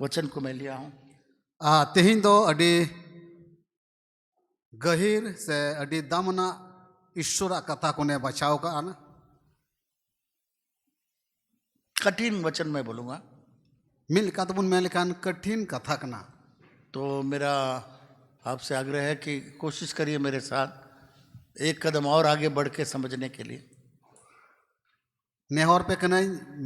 वचन को मैं लिया हूँ। तेहिं दो अडी गहिर से अडी दामना ईश्वर कथा को ने बचाव का ना कठिन वचन मैं बोलूँगा, मिल का तबुन में लिखान कठिन कथा कना। तो मेरा आपसे आग्रह है कि कोशिश करिए मेरे साथ एक कदम और आगे बढ़ के समझने के लिए। नेहर पे कना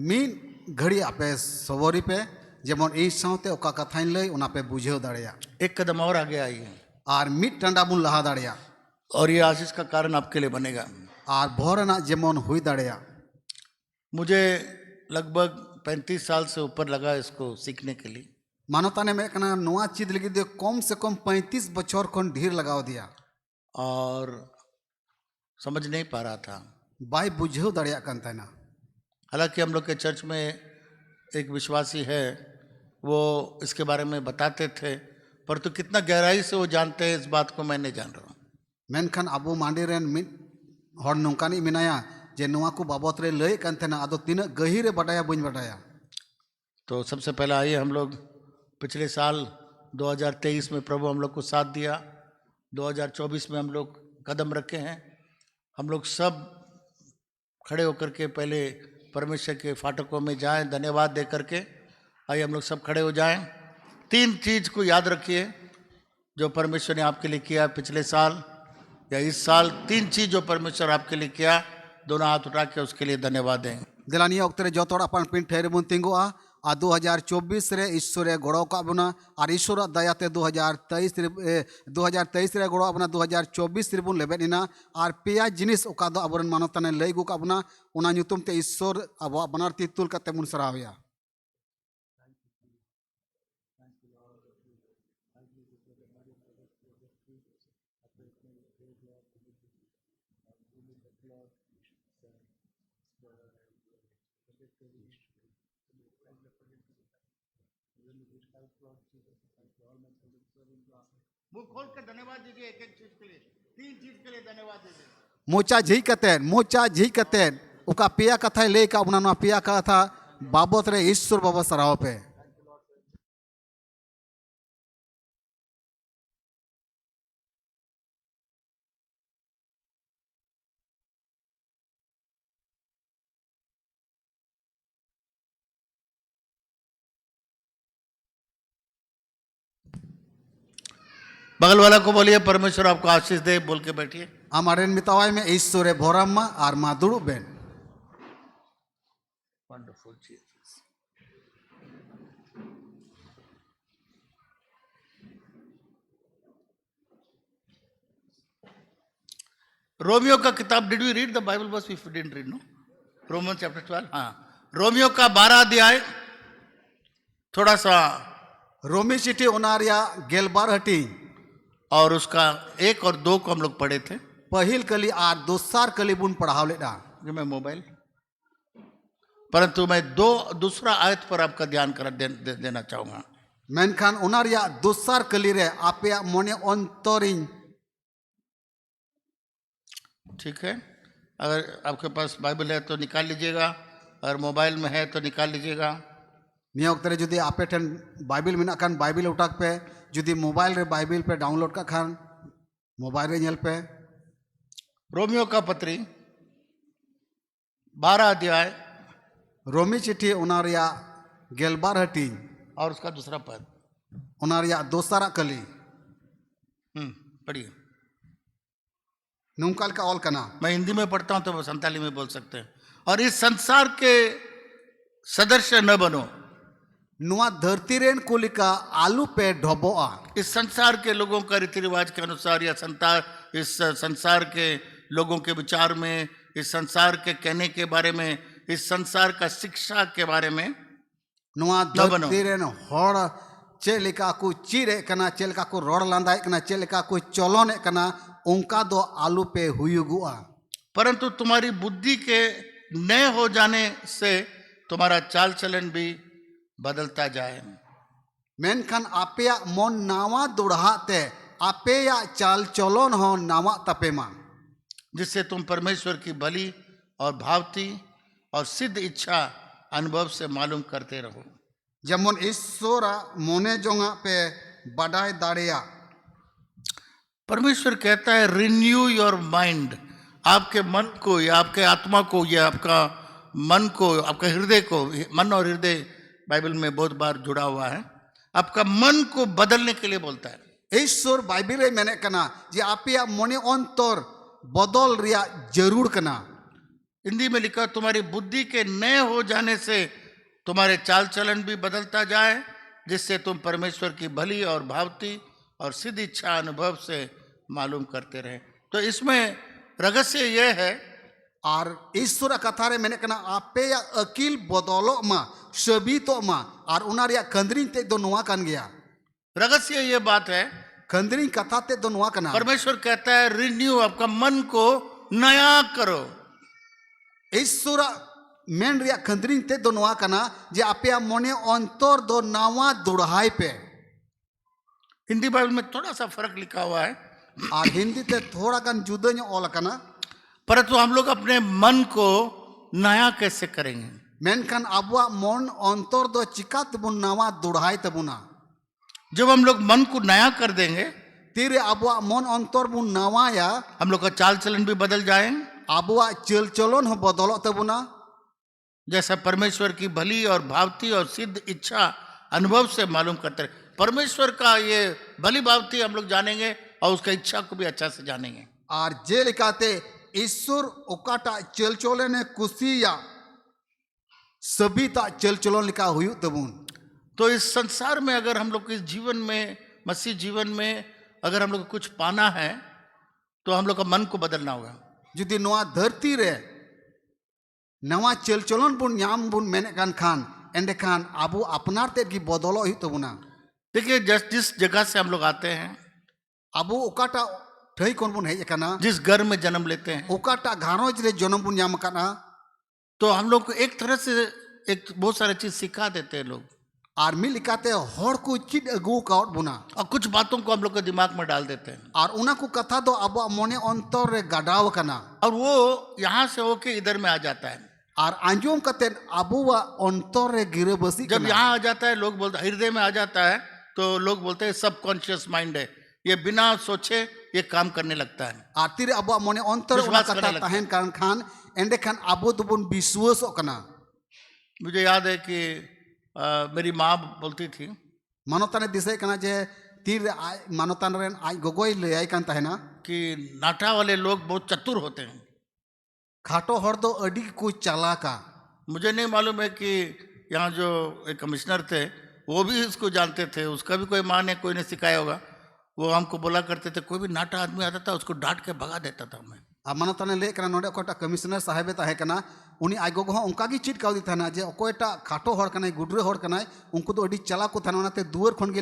मीन घड़ी आपे सवरी पे जेमन ई साउते ओका कथाइन लई उना पे बुझेव दाड़िया। एक कदम और आगे आइए आर मिट टंडा बुन लहा दाड़िया और ये आशीष का कारण आपके लिए बनेगा। आर भोरना जेमन हुई दाड़िया। मुझे लगभग 35 साल से ऊपर लगा इसको सीखने के लिए। मानवता ने मैं कना नोआ चीज लगी दे कम से कम 35 बछर खन ढेर लगाव दिया और समझ नहीं पा रहा था। बाई बुझेव दाड़िया कंता ना। हालांकि हम लोग के चर्च में एक विश्वासी है, वो इसके बारे में बताते थे, परंतु कितना गहराई से वो जानते हैं इस बात को मैं नहीं जान रहा हूँ। मेनखान अबो मांडी रेन मिट हर नौकानी मिनाया जे नोआ को बाबत रे लय कंतेना आदो तीन गहिरे बटाया बुझ बटाया। तो सबसे पहले आइए, हम लोग पिछले साल 2023 में प्रभु हम लोग को साथ दिया, 2024 में हम लोग कदम रखे हैं। हम लोग सब खड़े होकर के पहले परमेश्वर के फाटकों में जाएं, धन्यवाद दे करके। आइए हम लोग सब खड़े हो जाएं। 3 चीज को याद रखिए जो परमेश्वर ने आपके लिए किया पिछले साल या इस साल। 3 चीज जो परमेश्वर आपके लिए किया, दोनों हाथ उठा के उसके लिए धन्यवाद दें। दिलानिया ओक्तरे जोतोड़ अपन पिन ठहरे बुन तिंगुआ आ 2024 रे ईश्वरे गड़ो का बना और ईश्वर दयाते 2023 रे गड़ो अपना 2024 रे बुन लेबे इना और पेया जिनिस ओका दो अबरन मानवता ने लई गु का बना उना ᱧᱩᱛᱩᱢ ते ईश्वर अब अपनार तितुल कते मुन सरावया। मुंह खोल के धन्यवाद दीजिए, एक एक चीज के लिए, 3 चीज के लिए धन्यवाद दीजिए। मोचा झी कतेन ओका पेया कथा ले का अपना पेया कथा बाबत रे ईश्वर बाबा सराव पे। बगल वाला को बोलिए परमेश्वर आपको आशीष दे, बोल के बैठिए। हमारे मितावाई में ईश्वरे भोराम्मा और मा दुड़ु बेन। Wonderful Jesus. रोमियो का किताब, did we read the Bible verse? If you didn't read, no, Roman chapter 12। हाँ, रोमियो का 12 अध्याय, थोड़ा सा रोमी चिट्ठी ओनारिया गेलबार हटी और उसका 1 और 2 को हम लोग पढ़े थे। पहिल कली आ दोसार कली बुन पढ़ाव लेडा जो मैं मोबाइल, परंतु मैं दूसरा आयत पर आपका ध्यान देना चाहूंगा। मेनखान ओनारिया दोसार कली रे आपे मोने अंतरिन। ठीक है, अगर आपके पास बाइबल है तो निकाल लीजिएगा, अगर मोबाइल में है तो निकाल लीजिएगा। निया ओक्तरे जुदी आपे ठन बाइबल मिना खान बाइबल उठाक पे, जुदी मोबाइल रे बाइबल पे डाउनलोड का खान मोबाइल रे नेल पे। रोमियो का पत्री 12 अध्याय, रोमी चिट्ठी ओनारिया गेलबार हटी और उसका दूसरा पद, ओनारिया दोसारा कली। पढ़िए। नुमकाल का ऑल कना, मैं हिंदी में पढ़ता हूं तो वो संताली में बोल सकते हैं। और इस संसार के सदस्य न बनो, नुआ धरती रेन कुलिका आलू पे ढोबोआ। इस संसार के लोगों का रीति रिवाज के अनुसार या इस संसार के लोगों के विचार में, इस संसार के कहने के बारे में, इस संसार का शिक्षा के बारे में नुआ धरती रेन होड़ चेलिका को चिरे कना, चेलिका को रोड लांदाए कना, चेलिका को चलोने कना, उनका दो आलू पे हुयुगुआ। परंतु तुम्हारी बुद्धि के नए हो जाने से तुम्हारा चाल चलन भी बदलता जाए। मेनखान आपेया मन नावा दुढ़ाते आपेया चाल चलन हो नावा तपेमा, जिससे तुम परमेश्वर की भली और भावती और सिद्ध इच्छा अनुभव से मालूम करते रहो। যেমন ঈশ্বরা মনে জঙা पे বাডাই দাড়িয়া। परमेश्वर कहता है रिन्यू योर माइंड, आपके मन को या आपके आत्मा को या आपका मन को, आपका हृदय को, मन और हृदय बाइबल में बहुत बार जुड़ा हुआ है, आपका मन को बदलने के लिए बोलता है। ঈশ্বর বাইবেলে মেনে কানা যে আপিয়া মনে অন্তর বদল রিয়া জরুর কানা। हिंदी में लिखा तुम्हारी बुद्धि के नए हो जाने से तुम्हारे चाल चलन भी बदलता जाए, जिससे तुम परमेश्वर की भली और भावती और सिद्ध इच्छा अनुभव से मालूम करते रहे। तो इसमें रहस्य यह है, আর ঈশ্বরা কাথারে মেনে কানা আপিয়া আকিল বদলো মা সবি তো মা আর ওনা রিয়া খন্দ্রিন তে দো নোয়া কান গিয়া। रहस्य ये बात है, खंद्रिन कथा ते दो নোয়া কানা। परमेश्वर कहता है रिन्यू, आपका मन को नया करो। ঈশ্বরা मेन रिया खंद्रिन ते दो নোয়া কানা যে আপিয়া মনে অন্তর দো নাওয়া দুড়হাই पे। हिंदी बाइबल में थोड़ा सा फर्क लिखा हुआ है, আর হিন্দিতে थोड़ा गान जुदा ᱧᱚᱜ ᱚᱞ आकाना। परंतु हम लोग अपने मन को नया कैसे करेंगे? मेनखान आबुआ मन अंतर दो चिका तबुन नावा दुढ़ाई तबुना। जब हम लोग मन को नया कर देंगे, तीरे आबुआ मन अंतर बुन नावाया, हम लोग का चाल चलन भी बदल जाए, आबुआ चल चलन हो बदलो तबुना। जैसा परमेश्वर की भली और भावती और सिद्ध इच्छा अनुभव से मालूम करते रहे। परमेश्वर का ये भली भावती हम लोग जानेंगे और उसका इच्छा को भी अच्छा से जानेंगे। और जे लिखाते ईश्वर ओकाटा चल चलने कुसिया सभी ता चल चलन लिखा हुई तबुन। तो इस संसार में अगर हम लोग के जीवन में, मसीह जीवन में अगर हम लोग को कुछ पाना है, तो हम लोग का मन को बदलना होगा। जुदी नवा धरती रे नवा चल चलन बुन ᱧᱟᱢ बुन मेने कान खान एंडे खान आबू अपनार ते की बदलो ही तबुना। देखिए, जिस जगह से हम लोग आते हैं, आबू ओकाटा ठई कोन बुन हेज काना, जिस घर में जन्म लेते हैं, ओकाटा घारोज रे जन्म बुन ᱧᱟᱢ काना, तो हम लोग को एक तरह से एक बहुत सारी चीज सिखा देते हैं लोग, और मिल लिखाते हर को चिद अगू काउट बुना, और कुछ बातों को हम लोग के दिमाग में डाल देते हैं, और उना को कथा दो अब मोने अंतर रे गडाव काना, और वो यहाँ से होके इधर में आ जाता है। और आंजोम कते अबुआ अंतर रे गिरे बसी जब यहाँ आ जाता है, लोग बोलते, हृदय में आ जाता है, तो लोग बोलते हैं सबकॉन्शियस माइंड है, ये बिना सोचे ये काम करने लगता है। और तीर अब मोने अंतर उना कथा तहन कान खान एंडे खान अबो दुबुन विश्वास कना। मुझे याद है कि मेरी माँ बोलती थी, मानवताने दिसे कना जे तीर मानवतान रेन आज गोगोई ले आई कान तहना कि नाटा वाले लोग बहुत चतुर होते हैं। खाटो हर दो अडी को चालाका। मुझे नहीं मालूम है कि यहाँ जो एक कमिश्नर थे वो भी इसको जानते थे, उसका भी कोई माँ ने कोई ने सिखाया होगा। वो हमको बोला करते थे, कोई भी नाटा आदमी आता था उसको डांट के भगा देता था मैं। अब मानवताने ले कना नोडे कोटा कमिश्नर साहेब ताहे कना उनी आज गोगो उनका की चिट काउ दी थाना जे कोयटा खाटो हर कना गुडरे हर कना उनको तो अडी चला को थाना नाते दुवर खन के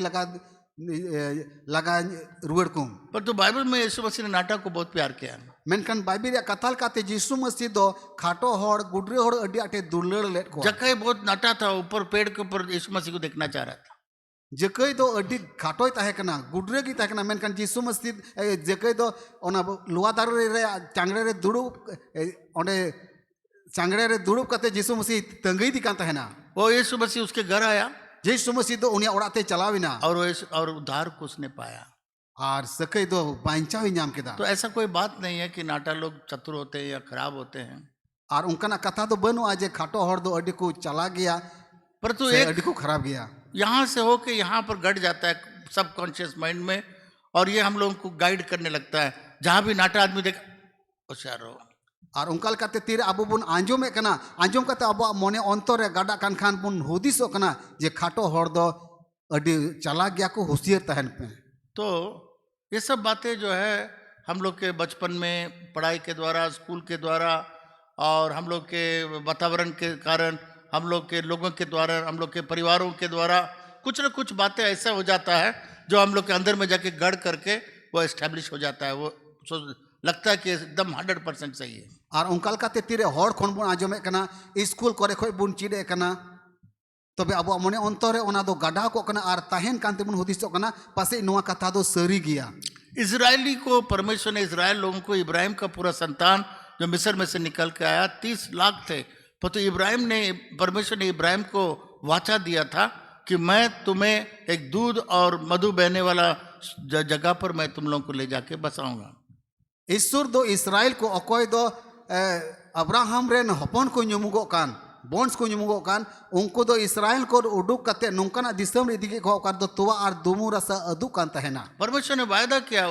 लगा रुवर को। पर तो बाइबल में यीशु मसीह ने नाटा को बहुत प्यार किया। मेनखान बाइबल या कथाल काते यीशु मसीह दो खाटो हर गुडरे हर अडी आटे दुलड़ लेट को। जकई बहुत नाटा था, ऊपर पेड़ के ऊपर यीशु मसीह को देखना चाह रहा था। जकई दो अडी खाटोय ताहे कना गुडरे की ताहे कना मेनखान यीशु मसीह जकई दो ओना लुआ दारू रे चांगड़े रे दुड़ू ओंडे चांगड़े रे दुड़ू कते यीशु मसीह तंगई दी कान ताहे ना। वो यीशु मसीह उसके घर आया, यीशु मसीह दो उनिया ओड़ाते चलाविना और उद्धार को उसने पाया और सकई दो बांचावी ᱧᱟᱢ केदा। तो ऐसा कोई बात नहीं है कि नाटा लोग चतुर होते हैं या खराब होते हैं। और उनका कथा तो बनु आज खाटो हर दो अडी को चला गया, परंतु एक एक अडी को खराब गया। यहाँ से होके यहाँ पर गड़ जाता है सबकॉन्शियस माइंड में, और ये हम लोगों को गाइड करने लगता है। जहाँ भी नाटा आदमी देखा होशियार रहो। और उनका लकाते तीर अबो बुन आंजोम कना आंजोम कते अबो मने अंतर रे गाडा कान खान बुन हुदिसो कना जे खाटो हर दो अडी चला गया को होशियार तहन पे। तो ये सब बातें जो है हम लोग के बचपन में पढ़ाई के द्वारा, स्कूल के द्वारा, और हम लोग के वातावरण के कारण, हम लोग के लोगों के द्वारा, हम लोग के परिवारों के द्वारा कुछ न कुछ बातें ऐसा हो जाता है जो हम लोग के अंदर में जाके गढ़ करके वो एस्टेब्लिश हो जाता है। वो लगता है कि एकदम 100% सही है। और उनका लकाते तीरे हर खन बुन आंजोम कना स्कूल करे खोय बुन चिडे कना तबे अब मने अंतर ओना दो गाडा को कना और तहन कांते बुन हुदिसो कना पासे नोआ कथा दो सरी गया। इजरायली को परमेश्वर ने, इजराइल लोगों को, इब्राहिम का पूरा संतान जो मिस्र में से निकल के आया 30 लाख थे, तो इब्राहिम ने, परमेश्वर ने इब्राहिम को वाचा दिया था कि मैं तुम्हें एक दूध और मधु बहने वाला जगह पर मैं तुम लोगों को ले जाके बसाऊंगा। ईश्वर दो इसराइल को अकोय दो अब्राहम रेन हपन को nyumugo kan bonds को nyumugo kan उनको दो इसराइल को उडुक कते नोंकाना दिसम रे दिगे को कर दो तुवा और दुमु रसा अदु कान तहना। परमेश्वर ने वायदा किया,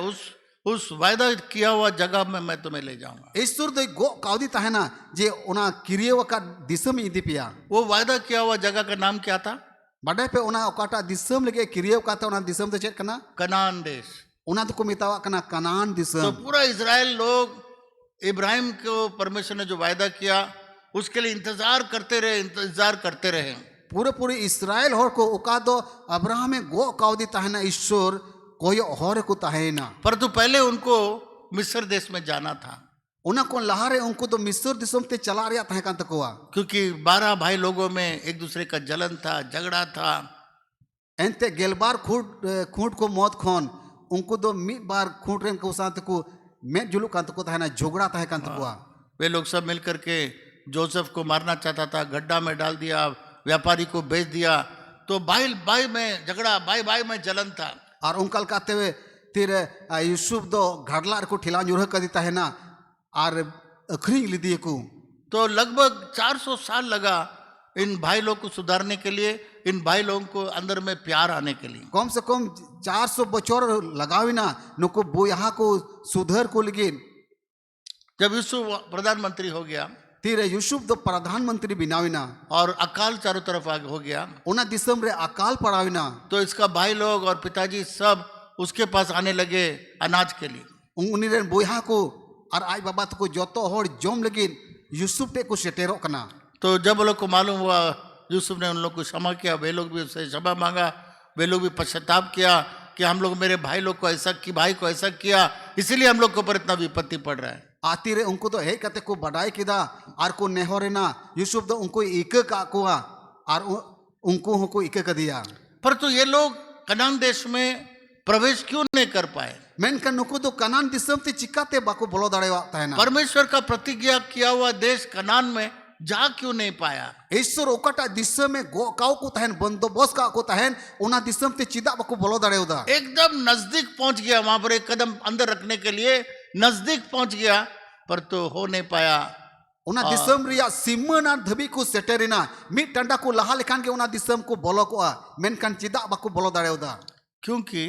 उस वायदा किया हुआ जगह में मैं तुम्हें ले जाऊंगा। ईश्वर दो गो काउदी तहना जे ओना किरियव का दिसम इदी पिया। वो वायदा किया हुआ जगह का नाम क्या था? बड़े पे ओना ओकाटा दिसम लगे किरियव का ओना दिसम तो चेक कना कनान देश। ओना तो को मितावा कना कनान दिसम। तो पूरा इजराइल लोग इब्राहिम को परमेश्वर ने जो वायदा किया उसके लिए इंतजार करते रहे। पूरे इसराइल होर को ओका दो अब्राहम में गो काउदी तहना ईश्वर कोई और को तहना। परंतु पहले उनको मिस्र देश में जाना था। उना को लहारे उनको तो मिस्र दिसम ते चला रिया तहे कान तकोवा, क्योंकि 12 भाई लोगों में एक दूसरे का जलन था, झगड़ा था। एंते गेलबार खूंट को मौत खोन उनको दो मी बार खूंट रेन को साथ को मैं जुलू कान तको तहना झगड़ा तहे कान तकोवा। वे लोग सब मिलकर के जोसेफ को मारना चाहता था, गड्ढा में डाल दिया, व्यापारी को बेच दिया। तो भाई में झगड़ा, भाई में जलन था। और उनकल कहते हुए फिर यूसुफ दो घड़लार को ठिला जुरह कर देता है ना और अखरी लिदिए को। तो लगभग 400 साल लगा इन भाई लोग को सुधारने के लिए, इन भाई लोगों को अंदर में प्यार आने के लिए। कम से कम 400 बचोर लगावी ना नुको बो यहाँ को सुधर को लेकिन जब यूसुफ प्रधानमंत्री हो गया, फिर यूसुफ दो प्रधानमंत्री बिनाविना और अकाल चारों तरफ आगे हो गया, उना दिसम रे अकाल पड़ाविना। तो इसका भाई लोग और पिताजी सब उसके पास आने लगे अनाज के लिए। उन्हीं रे बोया को और आई बाबा तो को जोतो होड़ जोम लेकिन यूसुफ पे को सेटेरो कना। तो जब वो लोग को मालूम हुआ, यूसुफ ने उन लोग को क्षमा किया, वे लोग भी उससे क्षमा मांगा, वे लोग भी पश्चाताप किया कि हम लोग मेरे भाई लोग को ऐसा कि भाई को ऐसा किया, इसीलिए हम लोग के ऊपर इतना विपत्ति पड़ रहा है। आती रे उनको तो हे कते को बड़ाई किदा और को नेहोरेना यूसुफ तो उनको इक का कुआ और उनको को इक कर दिया। पर तो ये लोग कनान देश में प्रवेश क्यों नहीं कर पाए? मेनकन नुको तो कनान दिसम ते चिकाते बाको बोलो दाड़ेवा तहना। परमेश्वर का प्रतिज्ञा किया हुआ देश कनान में जा क्यों नहीं पाया? ईश्वर ओकाटा दिसम में गो काउ को तहन बंदोबस्त का को तहन उना दिसम ते चिदा बाको बोलो दाड़ेवदा। एकदम नजदीक पहुंच गया, वहां पर एक कदम अंदर रखने के लिए नजदीक पहुंच गया, पर तो हो नहीं पाया। उना दिसम रिया सिमना धबी को सेटेरिना मी टंडा को लहा लेखान के उना दिसम को बोलो को मेनकन चिदा बाको बोलो दाड़ेवदा, क्योंकि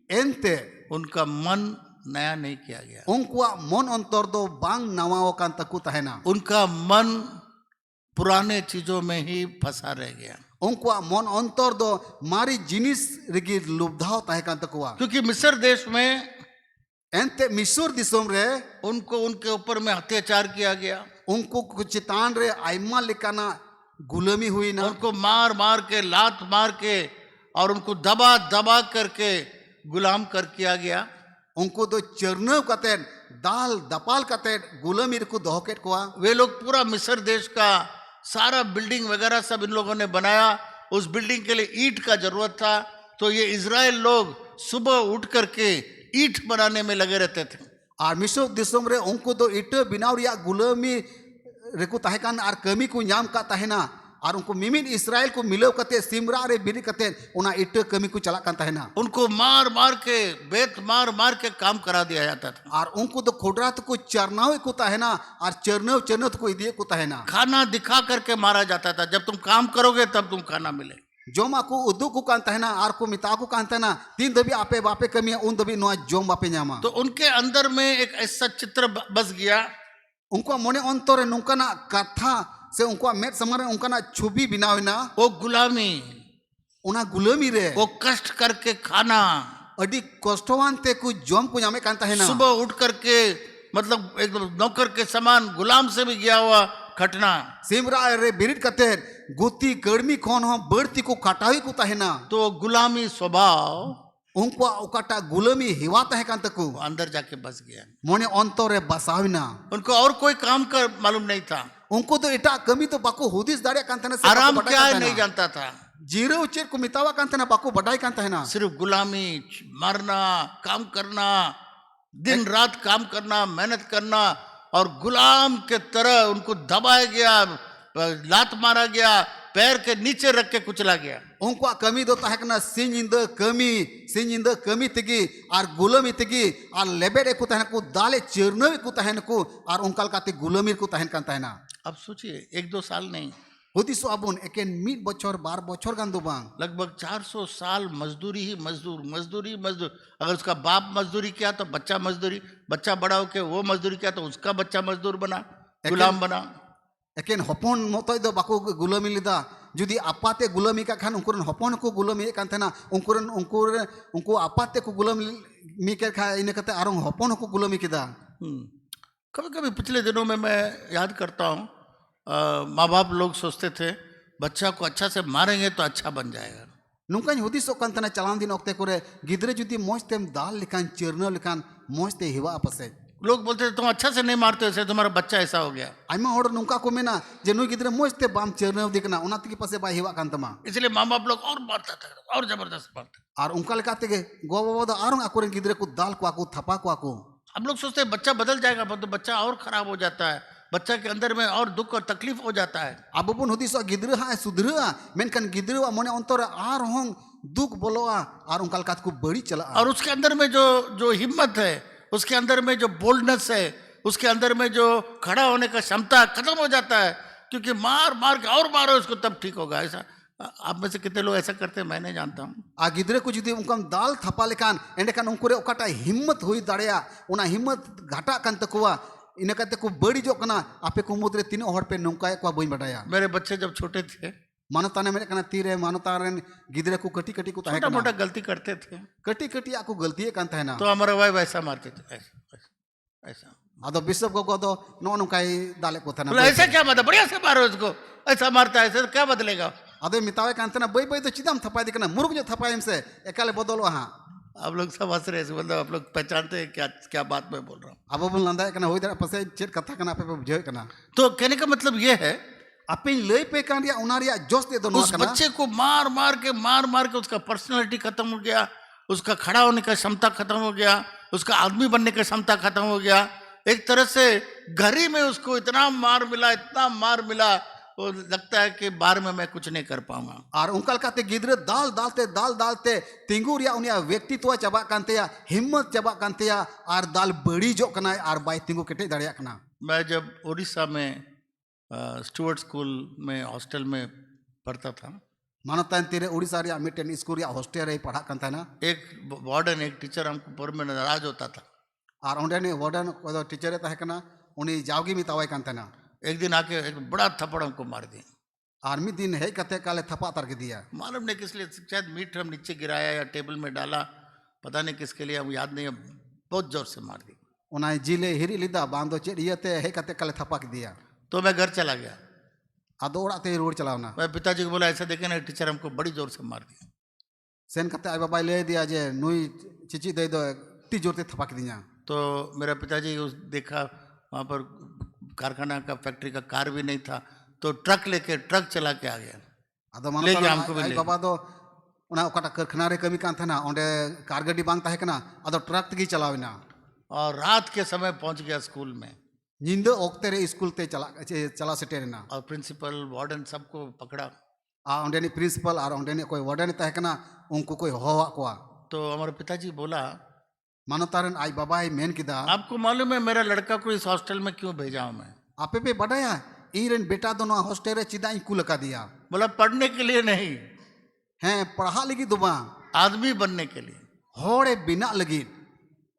एनते उनका मन नया नहीं किया गया। उनका मन अंतर दो बांग नवाओ कान तकु तहना। उनका मन पुराने चीजों में ही फंसा रह गया। उनका मन अंतर दो मारी जिनिस रिगी लुब्धाओ तहे कान तकुआ। क्योंकि मिस्र देश में एंते मिस्र दिसम रे उनको उनके ऊपर में अत्याचार किया गया, उनको चितान रे आइमा लिकाना गुलामी हुई ना, उनको मार मार के लात मार के और उनको दबा दबा करके गुलाम कर किया गया। उनको तो चरनव कते दाल दपाल कते गुलामी को दोहकेट कोआ। वे लोग पूरा मिस्र देश का सारा बिल्डिंग वगैरह सब इन लोगों ने बनाया। उस बिल्डिंग के लिए ईंट का जरूरत था, तो ये इजराइल लोग सुबह उठ करके ईंट बनाने में लगे रहते थे। और मिस्र दिसम रे उनको तो ईंट बिनाव रिया गुलामी रेको तहेकान और कमी को नाम का तहेना और उनको मिमिन इसराइल को मिलो कते सिमरा रे बिरी कते उना ईंट कमी को चला कान तहेना। उनको मार मार के बेत मार मार के काम करा दिया जाता था। और उनको तो खोडरात को चरनाव को तहेना और चरनव को इदिए को तहेना। खाना दिखा करके मारा जाता था, जब तुम काम करोगे तब तुम खाना मिले। जोमा को उदू को कान तहेना और को मिता को कान तहेना तीन दबी आपे बापे कमी उन दबी नोआ जोम बापे न्यामा। तो उनके अंदर में एक ऐसा चित्र बस गया, उनको मने अंतरे नुकाना कथा से उनको मेट समारे उनका छवि बिनाविना। वो गुलामी, उना गुलामी रे वो कष्ट करके खाना, अडी कष्टवान ते को जोम को नामे कान तहेना। सुबह उठ करके मतलब एकदम नौकर के समान गुलाम से भी गया हुआ खटना। सिमरा रे बिरिट कते गुती कर्मी कौन हो बढ़ती को कटावी को तहेना। तो गुलामी स्वभाव उनको उकाटा गुलामी हिवा तहे कान तको अंदर जाके बस गया, मोने अंतरे बसाविना। उनको और कोई काम कर मालूम नहीं था। उनको तो इटा कमी तो बाको हुदिस दाड़े कान तने से आराम क्या है नहीं जानता था। जीरो उचेर को मितावा कान तने बाको बडाई कान तहेना। सिर्फ गुलामी, मारना, काम करना, दिन रात काम करना, मेहनत करना, और गुलाम के तरह उनको दबाया गया, लात मारा गया, पैर के नीचे रख के कुचला गया। उनका कमी दो ताहे कना सिंह इंद कमी तेगी और गुलामी तेगी और लेबेडे को ताहे को दाले चरनवे को ताहे को और उनका काते गुलामी को ताहे कान ताहे ना। अब सोचिए 1-2 साल नहीं, हुदिसो अबुन एकेन मीट बच्चर 12 बच्चर गान दो बांग लगभग 400 साल मजदूरी ही मजदूर। अगर उसका बाप मजदूरी किया तो बच्चा मजदूरी, बच्चा बड़ा होके वो मजदूरी किया तो उसका बच्चा मजदूर बना, गुलाम बना। एकेन हपन मतय दो बाको गुलामी लिदा जुदी आपाते गुलामी का खान उनकुरन हपन को गुलामी कान थेना उनको आपाते को गुलामी के खा इने कते आरो हपन को गुलामी किदा। कभी कभी पिछले दिनों में मैं याद करता हूँ, माँ बाप लोग सोचते थे बच्चा को अच्छा से मारेंगे तो अच्छा बन जाएगा। नुकान हुदिसो कान तना चलान दिन ओक्ते करे गिदरे जुदी मोजतेम दाल लिखान चरनो लिखान मोजते हिवा पसे लोग बोलते थे तुम अच्छा से नहीं मारते हो इसलिए तुम्हारा बच्चा ऐसा हो गया। आइमा होड़ नुका को मेना जे नुई गिदरे मोजते बाम चरनो दिकना उना तिकी पसे बा हिवा कान तमा, इसलिए माँ बाप लोग और मारता था और जबरदस्त मारते। और उनका लेकाते के गो बाबा दो आरो आकुरन गिदरे को दाल को आकु थपा को आकु। हम लोग सोचते हैं बच्चा बदल जाएगा, तो बच्चा और खराब हो जाता है, बच्चा के अंदर में और दुख और तकलीफ हो जाता है। अब बुन हुदिसो गिदरे हा सुधरा मेनकन गिदरे वा मने अंतर आर हों दुख बोलोआ और उनका लेकात को बड़ी चला और उसके अंदर में जो हिम्मत है, उसके अंदर में जो बोल्डनेस है, उसके अंदर में जो खड़ा होने का क्षमता खत्म हो जाता है, क्योंकि मार मार के और मारो उसको तब ठीक होगा। ऐसा आप में से कितने लोग ऐसा करते हैं मैं नहीं जानता हूँ। आ गिदरे को जुदी उनका दाल थपा लेकान एंडेकान उनकुरे ओकाटा हिम्मत हुई दाड़िया उना हिम्मत घाटा कान तकुआ इने कते को बड़ी जो कना आपे को मुद्रे तीन हड़ पे नौका को बई बटाया। मेरे बच्चे जब छोटे थे मानवता ने मेरे कना तीरे मानवता रेन गिदरे को कटी कटी को ताहे छोटा कना मोटा गलती करते थे कटी कटी आको गलती कान ताहे ना तो हमारा भाई वैसा मारते थे, ऐसा। आदो बिशप को दो नो नौकाई दाले को था ना बोला ऐसा क्या मतलब, बढ़िया से मारो उसको, ऐसा मारता है ऐसे तो क्या बदलेगा। आदो मितावे कान तना बई बई तो चिदाम थपाई दिकना मुरुग जो थपाई से एकाले बदलो हां। आप लोग सब हंस रहे हैं, मतलब आप लोग पहचानते हैं क्या क्या बात मैं बोल रहा हूँ। अब बोल लंदा कना होई दरा पसे चेत कथा कना पे बुझे कना तो कहने का मतलब ये है अपिन लई पे कान रिया उनारिया जोश दे दो नो उस कना बच्चे को मार मार के उसका पर्सनालिटी खत्म हो गया, उसका खड़ा होने का क्षमता खत्म हो गया, उसका आदमी बनने का क्षमता खत्म हो गया। एक तरह से घर ही में उसको इतना मार मिला वो लगता है कि बाहर में मैं कुछ नहीं कर पाऊंगा। और उनका काते गिदरे दाल डालते तिंगू रिया उनिया व्यक्तित्व चबा कांतेया हिम्मत चबा कांतेया और दाल बड़ी जो कना और बाय तिंगू केटे दाड़िया कना। मैं जब उड़ीसा में स्टुअर्ट स्कूल में हॉस्टल में पढ़ता था, मानवता तीरे उड़ीसा रिया मिटेन स्कूल रिया हॉस्टल रे पढ़ा कांता ना एक वार्डन एक टीचर हमको पर में नाराज होता था और ओंडे ने वार्डन को टीचर ताहे कना उनी जावगी मितावाई कांता ना। एक दिन आके एक बड़ा थप्पड़ हमको मार दी और मी दिन है कते काले थपा तार के दिया मालूम नहीं किस लिए, शायद मीट हम नीचे गिराया या टेबल में डाला, पता नहीं किसके लिए, हम याद नहीं है, बहुत जोर से मार दी। उना जिले हिरी लिदा बांधो चेड इयते है कते काले थपा के दिया तो मैं घर चला गया। आदो ओड़ाते रोड चलावना मैं पिताजी को बोला ऐसा देखे ना टीचर हमको बड़ी जोर से मार दी। सेन कते आई बाबा ले दिया जे नुई चिची दे दो ती जोर ते थपा के दिया। तो मेरा पिताजी उस देखा वहाँ पर कारखाना का फैक्ट्री का कार भी नहीं था, तो ट्रक चला के आ गया। आदो ले गया हमको भी आई ले बाबा दो उना ओकाटा कारखाना रे कमी कान थाना ओंडे कार गाड़ी बांग ताहे कना आदो ट्रक तगी चलाविना और रात के समय पहुंच गया स्कूल में निंदे ओक्ते रे स्कूल ते चला सेटेरना और प्रिंसिपल वार्डन सबको पकड़ा। आ ओंडे नि प्रिंसिपल और ओंडे नि कोई वार्डन ताहे कना उनको कोई होवा कोआ। तो हमारे पिताजी बोला मानवतारन आई बाबा आई मेन किदा आपको मालूम है मेरा लड़का को इस हॉस्टल में क्यों भेजा हूं मैं। आपे पे बडाया इरेन बेटा दोनों हॉस्टल रे चिदा इकू लगा दिया। बोला पढ़ने के लिए नहीं, हैं पढ़ा लगी दुबा आदमी बनने के लिए, होड़े बिना लगी।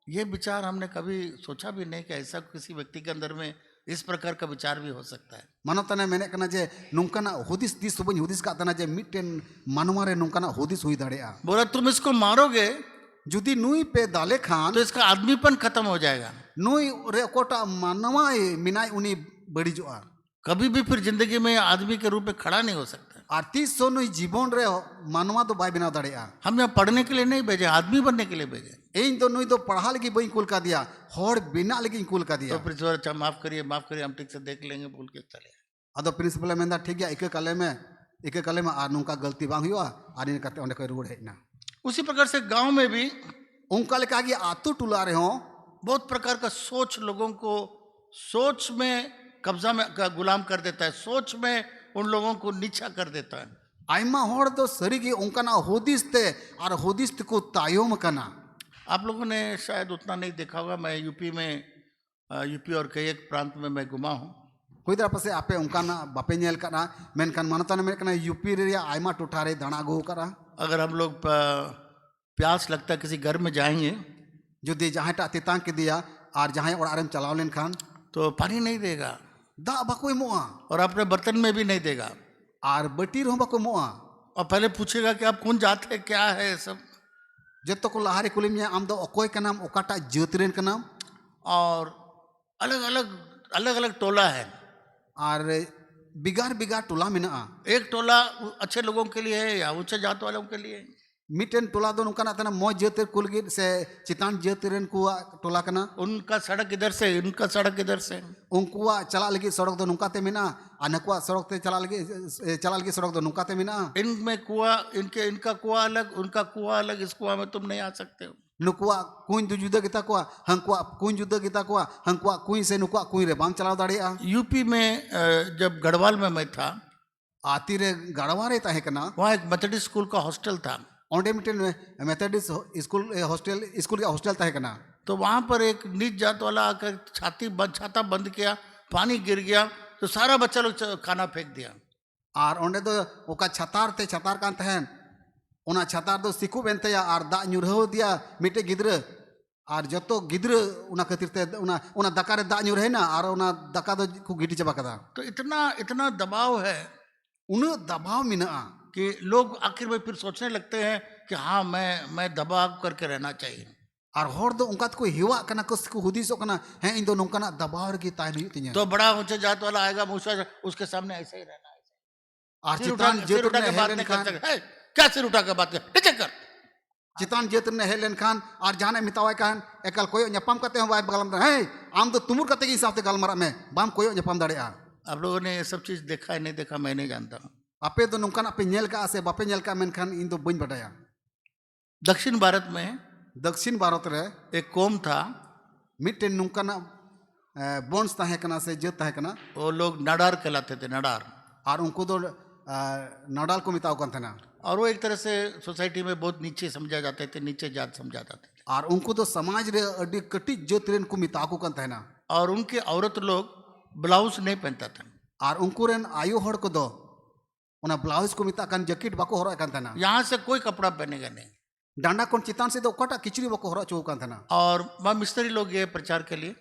ये विचार हमने कभी सोचा भी नहीं कि ऐसा किसी व्यक्ति के अंदर में इस प्रकार का विचार भी हो सकता है। मानवता ने मैंने कना जे नुंकाना हुदिस दिस सुबह हुदिस का तना जे मिटेन मानवारे नुंकाना हुदिस हुई दाड़ेया। बोला तुम इसको मारोगे जुदी नुई पे दाले खान तो इसका आदमीपन खत्म हो जाएगा, नुई रे कोटा मानवा मिनाई उनी बड़ी जो आ कभी भी फिर जिंदगी में आदमी के रूप में खड़ा नहीं हो सकता। आर्थिक सो नुई जीवन रे मानवा तो बाय बिना दाड़ेया। हम यहाँ पढ़ने के लिए नहीं भेजे, आदमी बनने के लिए भेजे। इन तो नुई तो पढ़ा लगी बई कुल का दिया होड़ बिना लगी कुल का दिया। तो प्रिंसिपल अच्छा माफ करिए हम ठीक से देख लेंगे बोल के चले। अदो प्रिंसिपल मेंदा ठीक है इके काले में आ नुका गलती बांग हुआ आर इन करते ओंडे कोई रूढ़ है ना। उसी प्रकार से गांव में भी उनका लेका कि आतु टुला रहे हो बहुत प्रकार का सोच लोगों को सोच में कब्जा में गुलाम कर देता है, सोच में उन लोगों को नीचा कर देता है। आयमा हर दो सरीगी उनका हुदिस ते और हुदिस को तायम कना। आप लोगों ने शायद उतना नहीं देखा होगा, मैं यूपी में यूपी और कई एक प्रांत में मैं घुमा हूँ। कोई तरह पासे आपे उनका बापे नेल कना मेनकान मानता ने मेनकान यूपी रे आयमा टोठारे दाना गो करा। अगर हम लोग प्यास लगता है किसी घर में जाएंगे जो दे जहाँ टा तितांग के दिया और जहाँ और आरम चलाव लेन खान तो पानी नहीं देगा दा बाको मोआ और अपने बर्तन में भी नहीं देगा, और बटीर हो बाको मोआ और पहले पूछेगा कि आप कौन जात है, क्या है सब। जत्तो को लहारे कुलिम आम दो अकोय का नाम ओकाटा ज्योतिरेन का नाम और अलग अलग टोला है और बिगार बिगार टोला में ना एक टोला अच्छे लोगों के लिए है या ऊंचे जात वालों के लिए। मिटेन टोला दो नुका ना मौज ज्योतिर कुलगिर से चितान ज्योतिरेन कुआ टोला कना उनका सड़क इधर से, इनका सड़क इधर से। उनकुआ चला लगी सड़क दो नुका ते मिना अनकुआ सड़क ते चला लगी सड़क दो नुका ते मिना। इनमें कुआ इनका कुआ अलग, उनका कुआ अलग, इस कुआ में तुम नहीं आ सकते हो। नुकुआ कुछ दो जुदा गिता कुआ हंकुआ कुछ जुदा गिता कुआ हंकुआ कुछ से नुकुआ कुछ रे बाम चलाव दाड़िया। यूपी में जब गढ़वाल में मैं था, आती रे गढ़वा रे ताहे कना वहाँ एक मेथोडिस्ट स्कूल का हॉस्टल था। ओंडे मिटेन मेथोडिस्ट स्कूल स्कूल का हॉस्टल ताहे कना। तो वहाँ पर एक नीच जात वाला आकर छाता बंद किया, पानी गिर गया तो सारा बच्चा लोग खाना फेंक दिया। और ओंडे दो ओका छतार ते छतार कान तहन ओना छतार दो सिकू बेनते और दा न्यूरहो दिया मिटे गिद्र और जतो गिद्र उना खातिर ते उना दका रे दा न्यूरहे ना और उना दका दो को गिटी चबा कदा। तो इतना दबाव है, उन दबाव मिना कि लोग आखिर में फिर सोचने लगते हैं कि हाँ मैं दबाव करके रहना चाहिए। और हर दो उनका को हिवा कना को हुदिसो कना है इन दो नोंकना दबाव रे की ताइन हुई तिया। तो बड़ा ऊंचे जात वाला आएगा मूसा, उसके सामने ऐसे ही रहना है। और चितान सिर उठा ज्योतिर के बात ने नहीं हेलन कर खान सकते। क्या सिर उठा के बात कर, नीचे कर। चितान ज्योतिर ने हेलन खान और जहां मितावाय कान एकल कोयो न्यापाम कते हो बाय गलम है आम दो तुमुर कते की हिसाब से गलमरा में बाम कोयो न्यापाम दाड़ेया। आप लोगों ने ये सब चीज देखा है नहीं देखा मैं नहीं जानता। आपे दो नोंकना पे नेल का से बापे नेल का मेनखान इन दो बइन बटाया। दक्षिण भारत में दक्षिण भारत रे एक कौम था, मिटे नोंकना बोन्स ताहे कना से जत ताहे कना वो लोग नाडार कहलाते थे, नाडार। और उनको दो नाडाल को मिताव कन थे। और वो एक तरह से सोसाइटी में बहुत नीचे समझा जाते थे, नीचे जात समझा जाते थे। और उनको तो समाज रे अडी कटी जत रेन को मिताव को कन थे ना। और उनके औरत लोग ब्लाउज नहीं पहनता था। और उनको रेन आयु हड़ को दो उना ब्लाउज को मिता कन जैकेट बाको हरो कन थे ना। यहाँ से कोई कपड़ा पहनेगा नहीं। डांडा कोन चितान से दो कटा किचड़ी बाको हरो चो कन थे ना। और वहाँ मिस्त्री लोग गए प्रचार के लिए,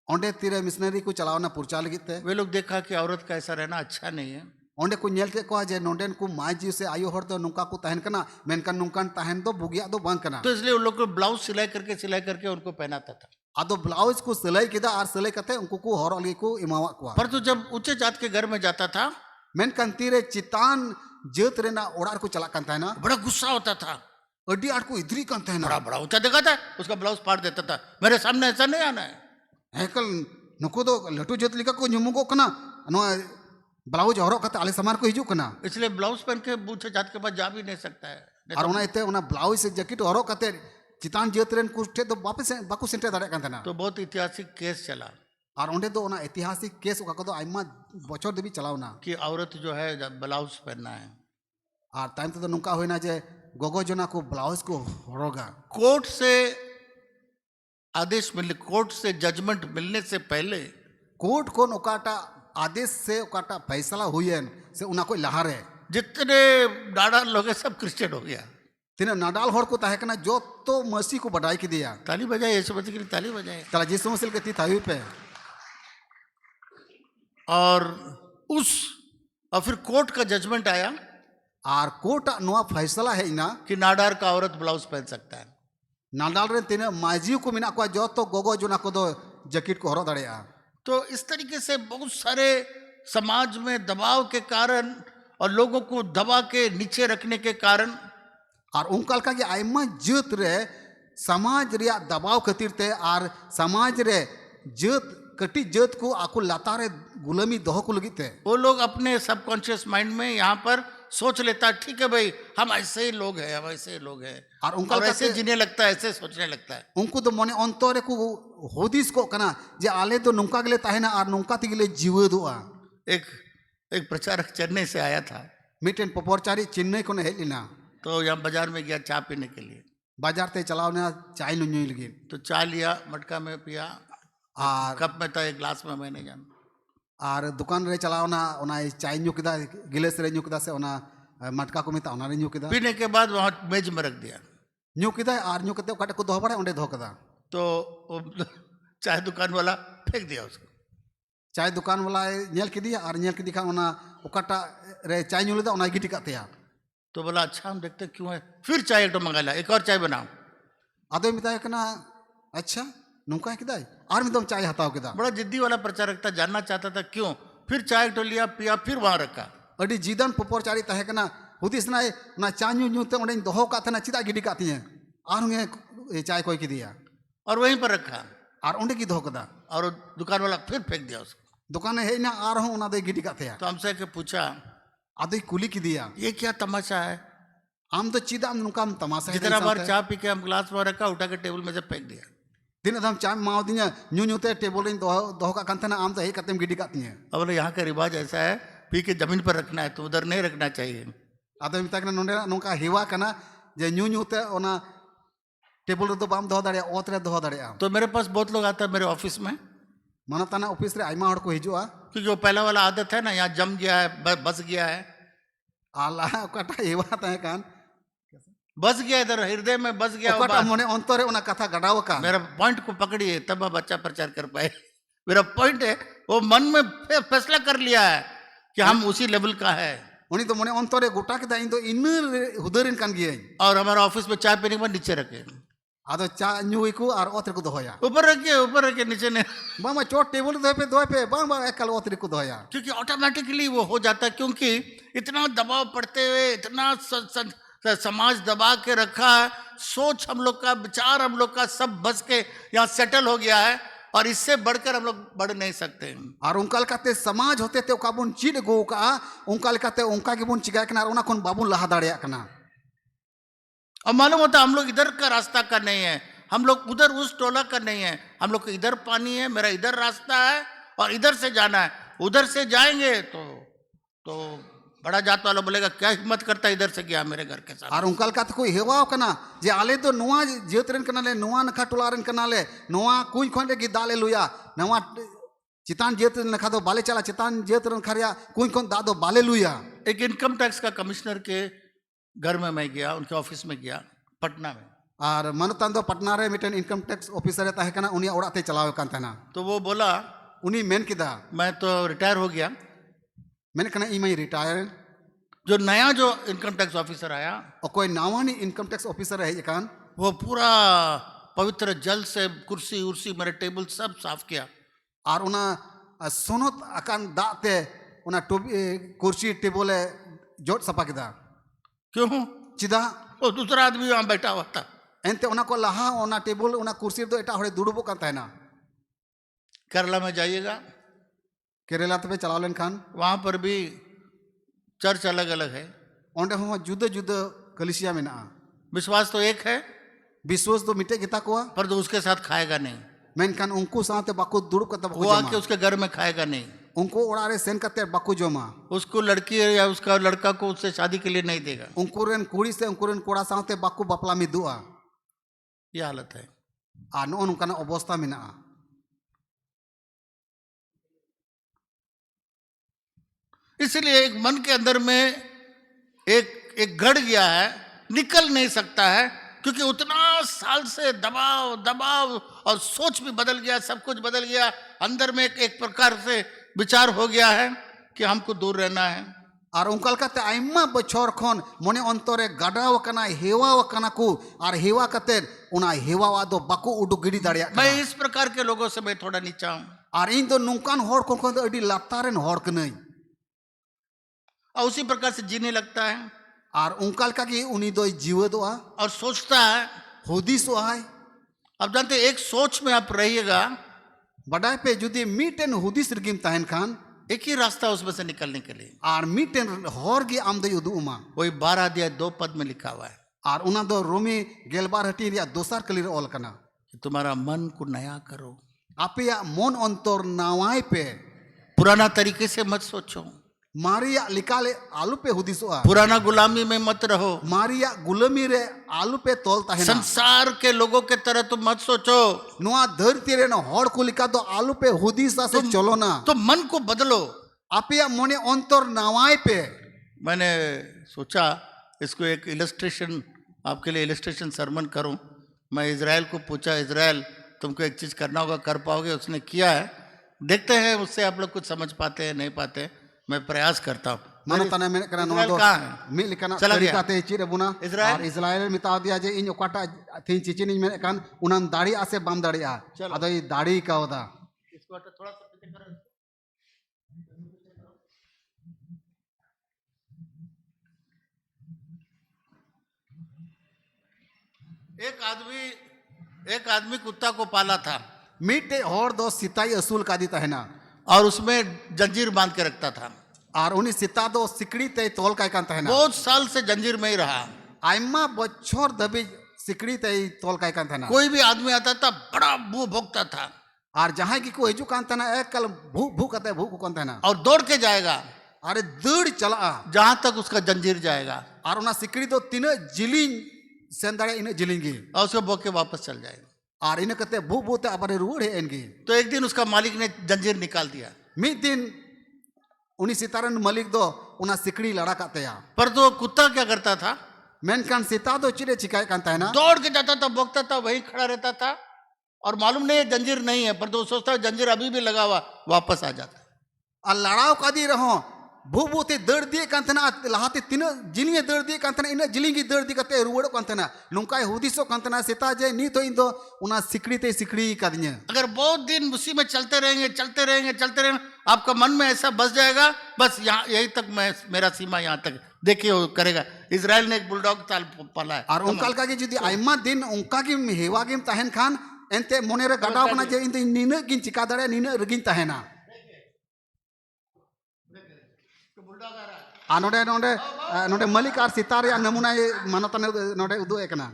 ओंडे तीरे मिशनरी को चलावना पुरचा लगी थे। वे लोग देखा कि औरत का ऐसा रहना अच्छा नहीं है। ओंडे को नेल के को जे नोंडेन को माय जी से आयु हड़ दो नुका को तहन कना मेनकन नुकान तहन दो बुगिया दो बंद कना। तो इसलिए उन लोग को ब्लाउज सिलाई करके उनको पहनाता था। आदो ब्लाउज को सिलाई किदा और सिलाई कते उनको को हरो लगी को इमावा को। पर तो जब ऊंचे जात के घर में जाता था, मेनकन तीरे चितान जत रेना ओडार को चला कन थे ना, बड़ा गुस्सा होता था। अड्डी आट को इधरी कन थे ना। बड़ा ऊंचा देखा था, उसका ब्लाउज फाड़ देता था। मेरे सामने ऐसा नहीं आना है। हेकल नुको दो लटू जत लिका को नुमुगो कना नो ब्लाउज हरो कते आले समार को हिजू कना। इसलिए ब्लाउज पहन के ऊंचे जात के पास जा भी नहीं सकता है। और उना इते उना ब्लाउज से जैकेट हरो कते चितान जत रेन कुछ थे तो वापस बाको सेंटे दाड़े कन थे ना। तो बहुत ऐतिहासिक केस चला और ओंडे दो उना ऐतिहासिक केस का को आइमा बचर देवी चलावना कि औरत जो है ब्लाउज पहनना है। और टाइम तो नुका होइना जे गोगो जना को ब्लाउज को हरोगा। कोर्ट से आदेश मिलने, कोर्ट से जजमेंट मिलने से पहले कोर्ट को ओकाटा आदेश से ओकाटा फैसला हुईन से उना कोई लहारे जितने डाडा लोग हैं सब क्रिश्चियन हो गया। तिने नाडाल हर को ताहे कना जो तो मसीह को बढ़ाई के दिया। ताली बजाए, यीशु मसीह के लिए ताली बजाए। तला यीशु मसीह के ती थावी पे और फिर कोर्ट का जजमेंट आया और कोर्ट नुआ फैसला है इना कि नाडार का औरत ब्लाउज पहन सकता है। नाडाल रे तिने माजी को मिना को जो तो गोगो जुना को दो जैकेट को हरो दड़ेया। तो इस तरीके से बहुत सारे समाज में दबाव के कारण और लोगों को दबा के नीचे रखने के कारण और उनका का आयमा जत रे समाज रिया दबाव खातिर ते और समाज रे जत कटी जत को आको लातारे गुलामी दोह को लगी थे। वो लोग अपने सबकॉन्शियस माइंड में यहाँ पर सोच लेता ठीक है भाई हम ऐसे ही लोग हैं, हम ऐसे ही लोग हैं, और उनका ऐसे जीने लगता है, ऐसे सोचने लगता है। उनको तो मने अंतरे को होदिस को कना जे आले तो नुका गले ताहे ना और नुका तिगले जीवे दुआ। एक एक प्रचारक चेन्नई से आया था, मिटेन पपोरचारी चेन्नई को हेज लेना तो यहाँ बाजार में गया चाय पीने के लिए। बाजार ते चलावना चाय नुई लगी तो चाय लिया, मटका में पिया, और कप में था, एक ग्लास में, मैंने जान। और दुकान रे चलावना ओना चाय न्यू किदा गिलास रे न्यू किदा से ओना मटका को मिता ओना रे न्यू किदा पीने के बाद वहाँ मेज में रख दिया। न्यू किदा और न्यू कते ओकाटे को दोह बड़े ओंडे दोह कदा तो वो चाय दुकान वाला फेंक दिया उसको। चाय दुकान वाला नेल किदिया और नेल किदी खा ओना ओकाटा रे चाय न्यू लेदा ओना गिटी कातेया। तो बोला अच्छा हम देखते क्यों है, फिर चाय एक मंगा ला, एक और चाय बनाओ। आदो मिताय कना अच्छा नुका किदा और मिदम चाय हताव किदा। बड़ा जिद्दी वाला प्रचारक था, जानना चाहता था क्यों, फिर चाय तो लिया, पिया, फिर वहां रखा। अडी जीदन पपोरचारी तहे कना हुदिस ना ना चाय न्यू न्यू ते ओंडे दोह का तना चिदा गिडी कातिया और ने चाय कोई किदिया और वहीं पर रखा, और ओंडे की दोह कदा और वो दुकान वाला फिर फेंक दिया उसको। दुकान है ना और हूं ओना दे गिडी कातेया। तो हमसे के पूछा आदो कुली किदिया ये क्या तमाशा है, आम तो चिदा नुकाम तमाशा जितना बार चाय पी के हम ग्लास में रखा, उठा के टेबल में से फेंक दिया। दिन अदम चाय माव दिया न्यू न्यू ते टेबल रे दोह का कंथना आम तो हे कतेम गिडी कातिया। अब बोले यहाँ का रिवाज ऐसा है, पी के जमीन पर रखना है, तो उधर नहीं रखना चाहिए। आदो मिता कना नोंडे नोका हेवा कना जे न्यू न्यू ते ओना टेबल रे दो बाम दोह दाड़े ओत रे दोह दाड़े। तो मेरे पास बहुत लोग आता है मेरे ऑफिस में, मनताना ऑफिस रे आइमा हड़ को हिजुआ क्योंकि वो पहला वाला आदत है ना, यहाँ जम गया है, बस गया है, आला ओकाटा हेवा तहे कान बस गया इधर हृदय में, बस गया वो ओकाटा बात। मने अंतरे ओना कथा गडाव का मेरा पॉइंट को पकड़िए तब आप अच्छा प्रचार कर पाए। मेरा पॉइंट है वो मन में फैसला कर लिया है कि हम उसी लेवल का है। उनी तो मने अंतरे गोटा के इन तो इन हुदरिन कान गिए और हमारा ऑफिस में चाय पीने के बाद नीचे रखे, आदो चा न्यू को और ओत रे को दोहया ऊपर रखिए नीचे नहीं, बामा चोट टेबल दोय पे बाम एकल ओत रे को दोहया क्योंकि ऑटोमेटिकली वो हो जाता है। क्योंकि इतना दबाव पड़ते हुए, इतना समाज दबा के रखा है, सोच हम लोग का, विचार हम लोग का सब बस के यहाँ सेटल हो गया है, और इससे बढ़कर हम लोग बढ़ नहीं सकते। और उनका कहते समाज होते ते ओका बुन चीड गो का उनका कहते उनका के बुन चिगा कना ओना कोन बाबुन लहा दाड़िया कना। और मालूम होता हम लोग इधर का रास्ता का नहीं है, हम लोग उधर उस टोला का नहीं है, हम लोग को इधर पानी है, मेरा इधर रास्ता है और इधर से जाना है। उधर से जाएंगे तो बड़ा जात वाला बोलेगा क्या हिम्मत करता है इधर से गया मेरे घर के साथ। और उनका कहते कोई हेवा कना जे आले तो नुआ जेतरन कना ले नुआ नखा टोलारन कना ले नुआ कुछ खोंडे की दाले लुया नवा चितान जेतरन नखा तो बाले चला चितान जेतरन खरिया कुछ खोन दादो बाले लुया। एक इनकम टैक्स का कमिश्नर के घर में मैं गया, उनके ऑफिस में गया पटना में। और मनतान दो पटना रे मिटन इनकम टैक्स ऑफिसर ताहे कना उनी ओड़ा ते चलावे कान ताना। तो वो बोला उनी मेन किदा मैं तो रिटायर हो गया। मैंने कना ई मई रिटायर जो नया जो इनकम टैक्स ऑफिसर आया और कोई नावानी इनकम टैक्स ऑफिसर है कान वो पूरा पवित्र जल से कुर्सी उर्सी मेरे टेबल सब साफ किया। और उना सोनत अकान दाते उना कुर्सी टेबल जोट सपा किदा। क्यों? चिदा वो दूसरा आदमी वहां बैठा हुआ था। एनते उना को लहा उना टेबल उना कुर्सी दो एटा हड़े दुड़बो कान ताना। केरला में जाइएगा, केरला तबे चलाव लेन खान वहां पर भी चर्च अलग अलग है, ओंडे हो जुदा जुदा कलिसिया में ना। विश्वास तो एक है, विश्वास तो मिटे गिता को पर तो उसके साथ खाएगा नहीं। मेन खान उनको साथे बाको दुड़ब कता वो आके उसके घर में खाएगा नहीं, उनको ओड़ारे सेन कते बाको जोमा उसको लड़की या उसका लड़का को उससे शादी के लिए नहीं देगा। उनको रेन कुड़ी से उनको रेन कोड़ा साथे बाको बापला में दुआ। ये हालत है। आ नो उनका अवस्था में ना। इसलिए एक मन के अंदर में एक गढ़ गया है, निकल नहीं सकता है, क्योंकि उतना साल से दबाव और सोच भी बदल गया, सब कुछ बदल गया। अंदर में एक प्रकार से विचार हो गया है कि हमको दूर रहना है। और उनका कहते आइमा बछर खन मने अंतरे गडाव कना हेवा कना को और हेवा कते उना हेवा दो बाको उडु गिडी दाड़िया। मैं इस प्रकार के लोगों से मैं थोड़ा नीचा हूं। और इन तो नुकान होड़ को तो अडी लातारेन होड़ कनई और उसी प्रकार से जीने लगता है। और उनका का कि उनी दो जीव दो और सोचता है, हुदिस है। अब जानते एक सोच में आप रहिएगा, बडाय पे जुदी मीटेन हुदिस रगिम ताहन खान एक ही रास्ता उसमें से निकलने के लिए। और मीटेन होर गे आम दो उदुमा वही 12 अध्याय 2 पद में लिखा हुआ है। और उना दो रोमी गेलबार हटी रिया दोसर कली रे ऑल कना कि तुम्हारा मन को नया करो, आपया मन अंतर नावाय पे पुराना तरीके से मत सोचो। मारिया लिकाले आलू पे हुदिसोआ पुराना गुलामी में मत रहो, मारिया गुलामी रे आलू पे तोल ताहेना संसार के लोगों के तरह तुम मत सोचो, नुआ धरती रे न हड़ को लिका तो आलू पे हुदिसा से चलो ना तो मन को बदलो। आपिया मोने अंतर नवाई पे मैंने सोचा इसको एक इलस्ट्रेशन, आपके लिए इलस्ट्रेशन सरमन करूं। मैं इजराइल को पूछा, इजराइल तुमको एक चीज करना होगा, कर पाओगे? उसने किया है, देखते हैं उससे आप लोग कुछ समझ पाते हैं नहीं पाते। मैं प्रयास करता हूँ। मानो तने में करना इजराइल दो कहाँ है? मी लिकाना चला गया। तरीका ते चिरे बुना इजराइल? और इजराइल मिताव दिया जे इन ओकाटा थी चिचिन में कान उनन दाढ़ी आसे बम दाढ़ी आ चलो। अदो ये दाढ़ी का होदा इसको थोड़ा सा पीछे करो। एक आदमी कुत्ता को पाला था मीटे और दो सिताई असूल का दी है ना और उसमें जंजीर बांध के रखता था। और उन्हीं सिता दो सिकड़ी ते तोल का कान है ना बहुत साल से जंजीर में ही रहा। आइमा बच्चोर दबी सिकड़ी ते तोल का कान है ना कोई भी आदमी आता था बड़ा मुंह भोंकता था और जहां की को हिजू कान था ना एक कल भूख भूख कहते भूख कान था ना और दौड़ के जाएगा अरे दौड़ चला जहां तक उसका जंजीर जाएगा और उना सिकड़ी दो तीन जिलिंग सेंदाड़े इन जिलिंगी और उसको बोक के वापस चल जाएगा। और इन कहते भूख भूते अब रूढ़ है इनकी। तो एक दिन उसका मालिक ने जंजीर निकाल दिया, मिद दिन उन्हीं सितारन मलिक दो उना सिकड़ी लड़ा काते या पर तो कुत्ता क्या करता था, मेनकान सिता दो चिरे चिकाय कांता है ना दौड़ के जाता था, बोकता था, वहीं खड़ा रहता था और मालूम नहीं है जंजीर नहीं है, पर तो सोचता है जंजीर अभी भी लगा हुआ, वापस आ जाता है। और लड़ाव का दी रहो भूख भूते दर दिए कांतना लहाते तीन जिलिंगे दर दिए कांतना इन जिलिंगी दर दी कते रुवड़ो कांतना नुंकाय हुदिसो कांतना सिता जे नी तो इन दो उना सिकड़ी ते सिकड़ी का दिया। अगर बहुत दिन उसी में चलते रहेंगे, आपका मन में ऐसा बस जाएगा, बस यहाँ यही तक मैं, मेरा सीमा यहाँ तक, देखिए वो करेगा। इजराइल ने एक बुलडॉग ताल पाला है और उनका का जुदी आयमा दिन उनका की हेवा गिम तहन खान एंते मोने रे गडा बना जे इन नीन गिन चिका दड़े नीन रगिन तहना आ नोडे नोडे नोडे मलिक और सिता रे नमूना मानता नोडे उदु एकना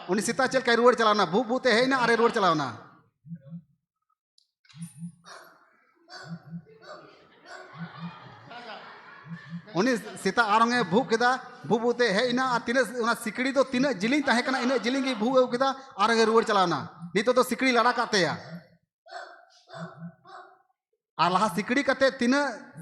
उनी सिता चल के रोड चलावना भू भूते है ना अरे रोड चलावना उनी सीता आरंगे भू केदा भू भूते है इना तीन उना सिकड़ी तो तीन जिलिंग ताहे कना इन जिलिंग की भू केदा आरंगे रोड चलावना नीतो तो सिकड़ी लड़ा काते या और लहा सिकड़ी कते तीन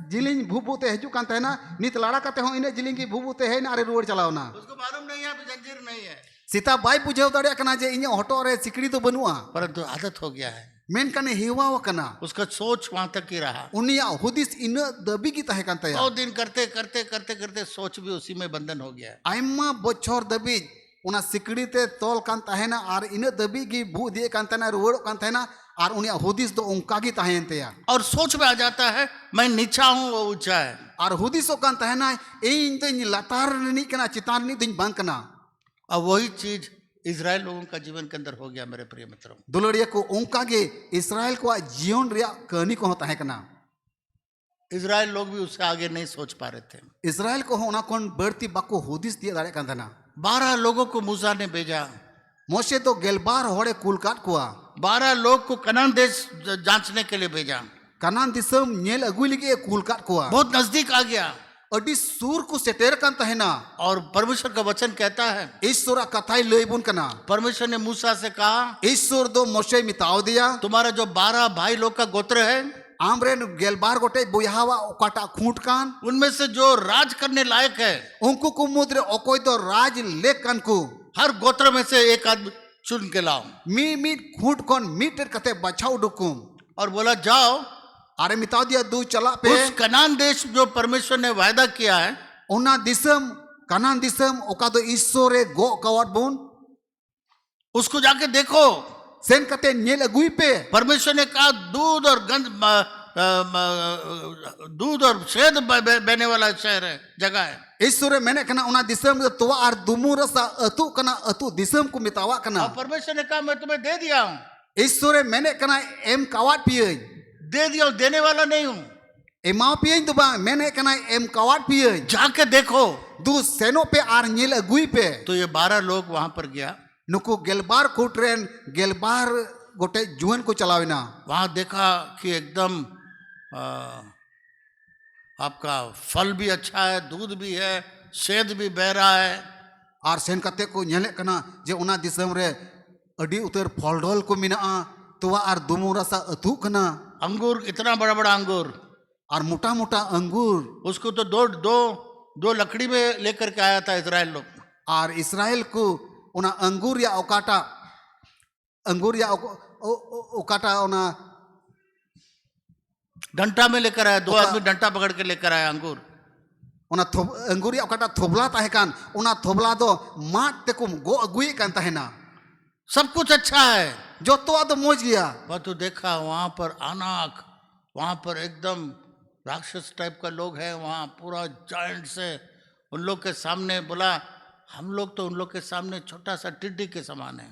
जिलिंग भू भूते हजू कान तहना नीत लड़ा कते हो इन जिलिंग की भू भूते है ना अरे रोड चलावना उसको मालूम नहीं है जंजीर नहीं है। सीता बाय बुझाव दड़े कना जे इन हटो रे सिकड़ी तो बनुआ परंतु आदत हो गया है, मेन कने हेवा कना उसका सोच वहां तक ही रहा। उनिया हुदिस इन दबी की तहे कान तया 2 दिन करते सोच भी उसी में बंधन हो गया है। आयमा बछर दबी उना सिकड़ी ते तोल कान तहेना और इन दबी की भू दिए कान तहना रुवड़ो कान तहना और उनिया हुदिस दो उनका की तहेन तया और सोच में आ जाता है मैं नीचा हूं वो ऊंचा है, और हुदिसो कान तहना इन तो लतार नी कना चितार नी दिन बंक कना। और वही चीज इजराइल लोगों का जीवन के अंदर हो गया मेरे प्रिय मित्रों। दुलड़िया को उनका के इसराइल को जीवन रिया कहानी को होता है कना इजराइल लोग भी उससे आगे नहीं सोच पा रहे थे। इसराइल को होना कौन बढ़ती बाको हुदिस दिया दाड़े कान तहना 12 लोगों को मूसा ने भेजा, मोशे तो गेलबार होड़े कुल काट कुआ 12 लोग को कनान देश जांचने के लिए भेजा, कनान दिसम नेल अगुई लगे कुल काट कुआ बहुत नजदीक आ गया अडी सूर को सेटेर कान तहना और परमेश्वर का वचन कहता है, ईश्वरा कथाई लेबुन कना परमेश्वर ने मूसा से कहा ईश्वर दो मोशे मिताव दिया तुम्हारा जो 12 भाई लोग का गोत्र है आमरेन गेलबार गोटे बुयावा ओकाटा खूंट कान उनमें से जो राज करने लायक है उनको को मुद्रे ओकोय तो राज ले कान को हर गोत्र में से एक आदमी चुन के लाओ। मी खूंट कौन मीटर कते बचाओ डुकुम और बोला जाओ अरे मिताव दिया दू चला पे उस कनान देश जो परमेश्वर ने वायदा किया है उना दिसम कनान दिसम ओका दो ईश्वरे गो कवाट बुन उसको जाके देखो। सेन कते नेल अगुई पे परमेश्वर ने कहा दूध और शहद बहने वाला शहर है, जगह है। ईश्वरे मैंने कना उना दिसम तो आर दुमु रसा अतु कना अतु दिसम को मितावा कना और परमेश्वर ने कहा मैं तुम्हें दे दिया हूं। ईश्वरे मैंने कना एम कवाट पिए दे दिया हूं, देने वाला नहीं हूं। एमा पिए तो बा मैंने कना एम कवाट पिए जाके देखो। दू सेनो पे आर नेल अगुई पे तो ये 12 लोग वहां पर गया, नुको गेलबार कुटरेन गेलबार गोटे जुहन को चलाविना वहां देखा कि एकदम आपका फल भी अच्छा है, दूध भी है, शहद भी बह रहा है। आर सेन कते को नेले कना जे उना दिसम रे अडी उतर फलडोल को मिना तोवा आर दुमु रसा अथु कना अंगूर, इतना बड़ा बड़ा अंगूर, आर मोटा मोटा अंगूर उसको तो दो दो दो लकड़ी में लेकर के आया था इजराइल लोग। आर इसराइल को उना अंगूर या ओकाटा उना डंटा में लेकर आया, दो आदमी डंटा पकड़ के लेकर आया अंगूर। उना अंगूर या ओकाटा थोबला ताहेकान उना थोबला दो माट ते को गो अगुई कान ताहेना। सब कुछ अच्छा है, जो तो दो मोज गया पर तू देखा वहां पर अनाक, वहां पर एकदम राक्षस टाइप का लोग हैं, वहां पूरा जायंट से उन लोग के सामने बोला हम लोग तो उन लोग के सामने छोटा सा टिड्डी के समान है।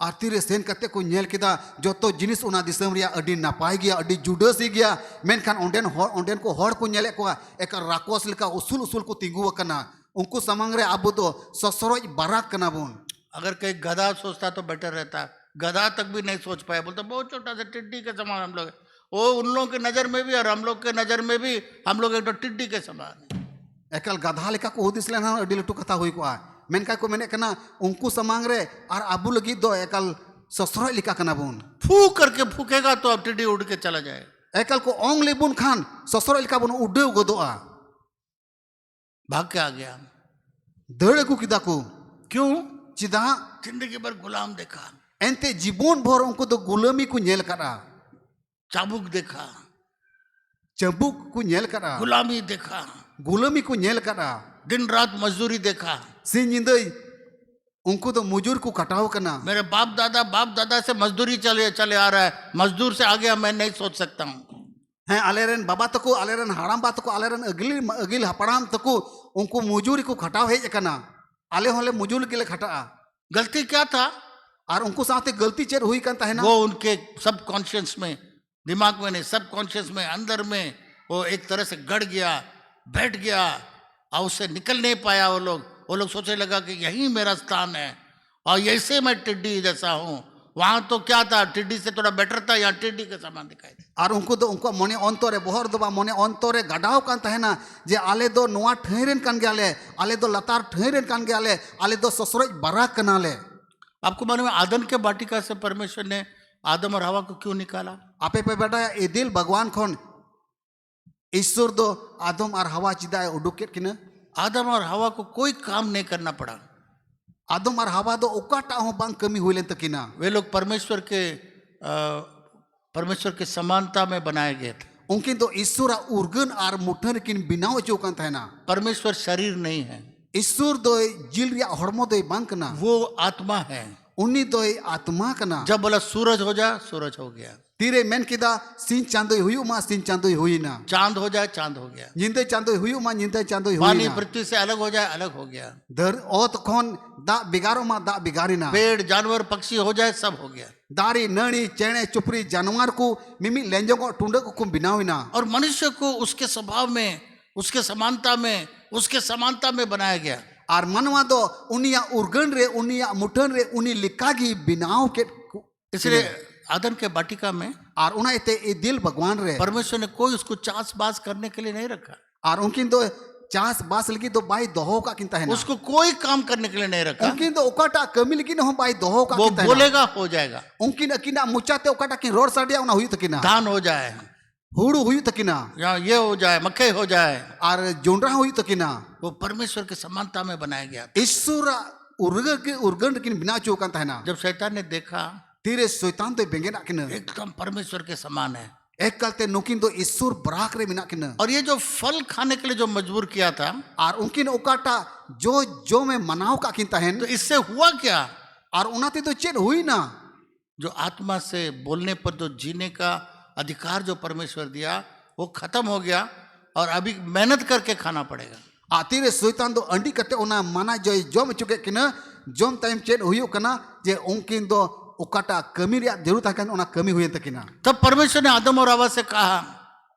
आरती रे सेन कते को नेल किदा जो तो जिनिस उना दिसम रिया अडी नापाय गया अडी जुडस गया मेनखान ओंडेन को हड़ को नेले को एक राकोस लेका उसूल उसूल को तिंगु कना उनको समंग रे आबो तो ससरोज बाराक कना बुन। अगर कहीं गधा सोचता तो बेटर रहता, गधा तक भी नहीं सोच पाया, बोलता बहुत छोटा सा टिड्डी के समान हम लोग। वो उन लोगों की नजर में भी और हम लोग के नजर में भी हम लोग एक तो टिड्डी के समान है। एकल गधा लेका को हुदिस लेना अडी लटू कथा हुई को मेनका को मेने कना उनको समंग रे आर आबू लगी दो एकल ससरोज लिका कना बुन। फू करके फूकेगा तो अब टिड्डी उड़ के चला जाए। एकल को ओंग लेबुन खान ससरोज लिका बुन उडेव गदोआ भाग के आ गया। दड़ को किदा को क्यों? चिदा जिंदगी भर गुलाम देखा, एंते जीवन भर उनको तो गुलामी को नेल करा, चाबुक देखा, चबुक को नेल करा, गुलामी देखा, गुलामी को नेल करा, दिन रात मजदूरी देखा। सिन जिंदई उनको तो मजूर को कटाव करना। मेरे बाप दादा से मजदूरी चले आ रहा है, मजदूर से आगे मैं नहीं सोच सकता हूँ। हैं आलेरन बाबा तको आलेरन हाराम बा तको आलेरन अगिल हपड़ाम तको उनको मजूरी को खटाव हेज कना आले होले मजूर के लिए खटा। गलती क्या था? और उनको साथ गलती चेर हुई करता है ना, वो उनके सब कॉन्शियस में, दिमाग में नहीं, सब कॉन्शियस में, अंदर में वो एक तरह से गड़ गया, बैठ गया और उससे निकल नहीं पाया। वो लोग सोचने लगा कि यही मेरा स्थान है और ऐसे मैं टिड्डी जैसा हूँ। वहां तो क्या था, टिड्डी से थोड़ा बेटर था, यहाँ टिड्डी के समान दिखाई दे। और उनको तो उनको मने अंतरे बहर दो मने अंतरे गडाव कान तहना जे आले दो नोआ ठहरेन कान गयाले, आले दो लतार ठहरेन कान गयाले, आले दो ससुरज बराक कनाले। आपको मालूम है आदम के वाटिका से परमेश्वर ने आदम और हवा को क्यों निकाला? आपे पे बेटा ए दिल भगवान खोन ईश्वर दो आदम और हवा चिदा उडुकेट किना। आदम और हवा को कोई काम नहीं करना पड़ा। आदम और हवा दो ओकाटा हो बांग कमी हुई लेन तकिना। वे लोग परमेश्वर के समानता में बनाए गए थे। उनकिन तो ईश्वर उर्गन और मुठन किन बिनाव चौकन था ना। परमेश्वर शरीर नहीं है, ईश्वर दो जिल या हॉर्मो दो बांग कना, वो आत्मा है। उन्हीं दो आत्मा कना। जब बोला सूरज हो जा, सूरज हो गया। तीरे मेन किदा सिन चांदोई हुई मा सिन चांदोई हुई ना। चांद हो जाए, चांद हो गया। निंदे चांदोई हुई मा निंदे चांदोई हुई पानी ना। पृथ्वी से अलग हो जाए, अलग हो गया। धर ओत खोन दा बिगारो मा दा बिगारी ना। पेड़ जानवर पक्षी हो जाए, सब हो गया। दारी नणी चेणे चुपरी जानवर को मिमी लेंजो को टुंडे को बिनावी ना। और मनुष्य को उसके स्वभाव में, उसके समानता में बनाया गया। और मनवा दो उनिया उर्गन रे उनिया मुठन रे उनी लिकागी बिनाव के। इसलिए आदम के वाटिका में और उना इते ए दिल भगवान रे परमेश्वर ने कोई उसको चास बास करने के लिए नहीं रखा। और उनकिन तो चास बास लगी तो बाई दोहो का किंता है ना। उसको कोई काम करने के लिए नहीं रखा। उनकिन तो ओकाटा कमी लगी न हो बाई दोहो का वो किंता है। बोलेगा हो जाएगा। उनकिन अकिना मुचाते ओकाटा किन रोड साडिया उना हुई तकिना। धान हो जाए, हुड़ू हुई तकिना, या ये हो जाए, मकई हो जाए, और जोंडरा हुई तकिना। वो परमेश्वर के समानता में बनाया गया। ईश्वर उर्गन किन बिना चौकन है ना। जब शैतान ने देखा तीरे शैतान तो बेंगेना किन एकदम परमेश्वर के समान है, एक कलते नुकिन तो ईश्वर बराक रे मिना किन। और ये जो फल खाने के लिए जो मजबूर किया था, और उनकिन ओकाटा जो में मनाव का किंता है। तो इससे हुआ क्या? और उनाते तो चेन हुई ना, जो आत्मा से बोलने पर जो जीने का अधिकार जो परमेश्वर दिया वो खत्म हो गया और अभी मेहनत करके खाना पड़ेगा। आतीरे शैतान दो अंडी कते उना माना जो जम चुके किन जम टाइम चेन हुई कना जे उनकिन दो ओकाटा कमी रे जरूरत है उना कमी हुई तकिना। तब परमेश्वर ने आदम और हवा से कहा,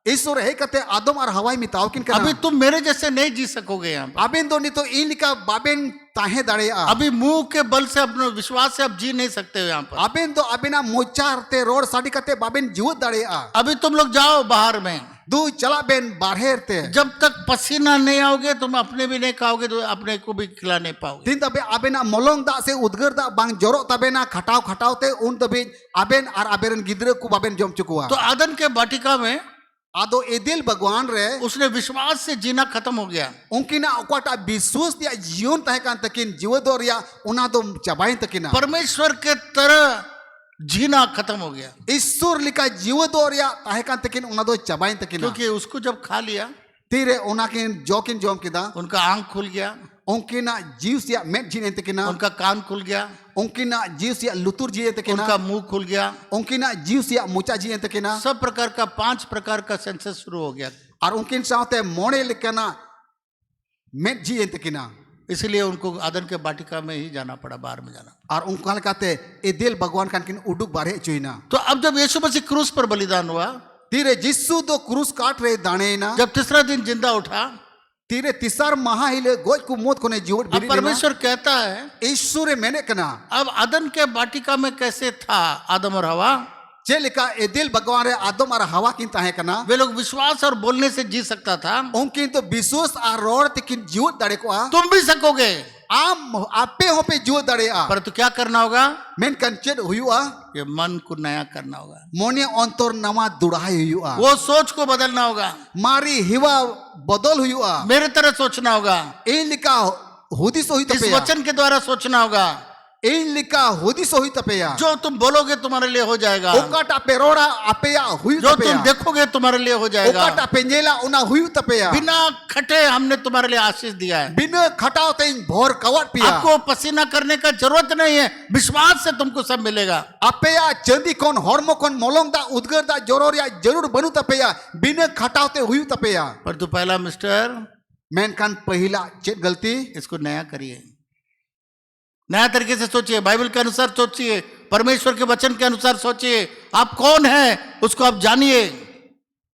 ईश्वर है कहते आदम और हवाई मिताव किन कना। अभी तुम मेरे जैसे नहीं जी सकोगे यहाँ पर। अबेन दो नहीं तो इन लिखा बाबेन ताहे दाड़े अभी मुंह के बल से, अपने विश्वास से अब जी नहीं सकते हो यहाँ पर। अबेन दो अबेना मोचारते रोड साड़ी कते बाबेन जीवत दाड़े। अभी तुम लोग जाओ बाहर में, दु चला बेन बारहेरते जब तक पसीना नहीं आओगे तुम अपने भी नहीं खाओगे तो अपने को भी खिला नहीं पाओगे। तीन तबे आबेना मलंग दा से उद्गर दा बांग जोरो तबेना खटाव खटावते उन तबे आबेन और आबेरन गिद्र को बाबेन जम चुकुआ। तो आदन के वाटिका में आदो एदिल भगवान रे उसने विश्वास से जीना खत्म हो गया। उनकिना अकोटा विश्वास दिया जीवन तहे कान तकिन जीवदोर या उना दो चबाइन तकिना परमेश्वर के तरह जीना खत्म हो गया, ईश्वर लिखा जीवदोर या तहे कान तकिन उना दो चबाइन तकिना। क्योंकि उसको जब खा लिया तीरे उनाकिन जोकिन जोम किदा उनका आंख खुल गया, उनकिना जीव या मेट जीने तकिना उनका कान खुल गया, उनकिना जीव या लुतुर जीने तकिना उनका मुंह खुल गया, उनकिना जीव या मुचा जीने तकिना सब प्रकार का 5 प्रकार का सेंसस शुरू हो गया। और उनकिन साथे मोड़े लिखना मेट जीने तकिना। इसलिए उनको आदन के वाटिका में ही जाना पड़ा, बाहर में जाना। और उनका कहते ए दिल भगवान कान किन उडुक बारे चुइना। तो अब जब यीशु मसीह क्रूस पर बलिदान हुआ, तीरे जिस्सु दो क्रूस काट रहे दाने ना जब तीसरा दिन जिंदा उठा, तीरे तिसार महा हिले गोज को मोत कोने जीवन अब परमेश्वर कहता है ईश्वर मैंने कना अब आदन के वाटिका में कैसे था आदम और हवा, चेलिका ए दिल भगवान रे आदम और हवा किन ताहे कना वे लोग विश्वास और बोलने से जी सकता था, उनकिन तो विश्वास और रोड तकिन जीवन दड़े को आ तुम भी सकोगे, आम आपे हो पे जीवन दड़े आ पर तो क्या करना होगा, मेन कंचेट हुआ ये मन को नया करना होगा, मोने अंतर नवा दुड़ाई हुआ वो सोच को बदलना होगा, मारी हिवा बदल हुआ मेरे तरह सोचना होगा, ए लिखा हुदिस होई इस तपेया वचन के द्वारा सोचना होगा, ए लिखा हुदिस होई तपेया जो तुम बोलोगे तुम्हारे लिए हो जाएगा, ओकाटा पेरोड़ा अपेया हुई जो तपेया तुम देखोगे तुम्हारे लिए हो जाएगा, ओकाटा पेंजेला उना हुई तपेया बिना खटे हमने तुम्हारे लिए आशीष दिया है, बिना खटाव तेन भोर कवट पिया आपको पसीना करने का जरूरत नहीं है, विश्वास से तुमको सब मिलेगा। अपेया चंदी कोन हॉर्मो कोन मोलोंग दा उद्गर दा जोरोर या जरूर बनु तपेया बिना खटावते हुई तपेया। पर तो पहला मिस्टर मैन कान पहिला चेत गलती इसको नया करिए, नया तरीके से सोचिए, बाइबल के अनुसार सोचिए, परमेश्वर के वचन के अनुसार सोचिए, आप कौन हैं उसको आप जानिए।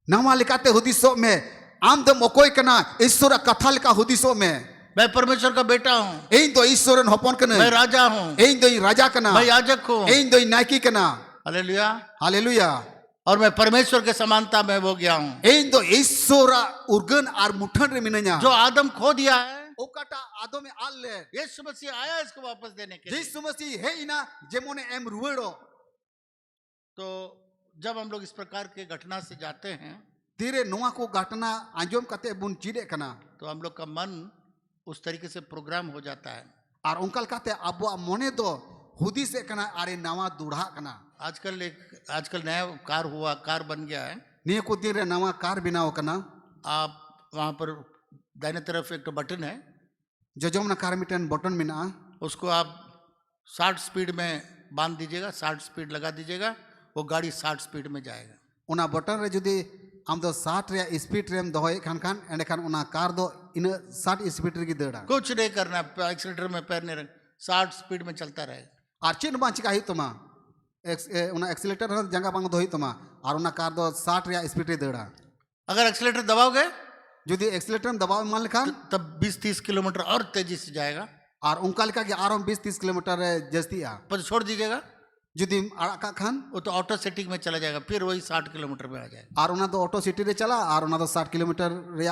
नवा लिखाते हुदिसो में आम द मोकोय कना ईश्वर कथा लिखा हुदिसो में मैं परमेश्वर का बेटा हूँ, एइन दो ईश्वरन होपन कना मैं राजा हूँ, एइन दो राजा कना मैं याजक हूँ, एइन दो नायकी कना हालेलुया, हालेलुया और मैं परमेश्वर के समानता में हो गया हूँ। एइन दो ईश्वर उर्गन आर मुठन रे मिनया जो आदम खो दिया है ओकाटा आदो में आल ले यीशु मसीह आया इसको वापस देने के लिए। यीशु मसीह है इना जेमोने एम रुवेड़ो। तो जब हम लोग इस प्रकार के घटना से जाते हैं धीरे नुआ को घटना आंजोम कते बुन चिड़े कना तो हम लोग का मन उस तरीके से प्रोग्राम हो जाता है। और उनकल कहते अब मोने दो हुदी से कना अरे नवा दूढ़ा कना आजकल नया कार बन गया है, निये को धीरे नवा कार बनाओ कना। आप वहाँ पर दाहिने तरफ एक बटन है, जजोमना कार मिटन बटन मिना उसको आप 60 स्पीड में बांध दीजिएगा, 60 स्पीड लगा दीजिएगा, वो गाड़ी 60 स्पीड में जाएगा। उना बटन रे जुदी आम दो 60 रे स्पीड रेम दोय Khan Khan and Khan Una car दो इन 60 स्पीड रे की दड़ा कुछ नहीं करना, एक्सीलेटर में पैर नहीं रख, 60 स्पीड में चलता रहेगा। और चिन बांच का ही तुमा उना एक्सीलेटर हन जंगा बांग दोही तुमा और उना कार दो 60 रे स्पीड रे दड़ा। अगर एक्सीलेटर दबाओगे जुदी एक्सीलेटर में दबाव मान लिखा तब 20-30 किलोमीटर और तेजी से जाएगा। और उनका लिखा कि आराम 20-30 किलोमीटर जस्ती आ पर छोड़ दीजिएगा जुदी अड़का खान वो तो ऑटो सेटिंग में चला जाएगा, फिर वही 60 किलोमीटर में आ जाएगा। और उना तो ऑटो सिटी रे चला और उना तो 60 किलोमीटर रे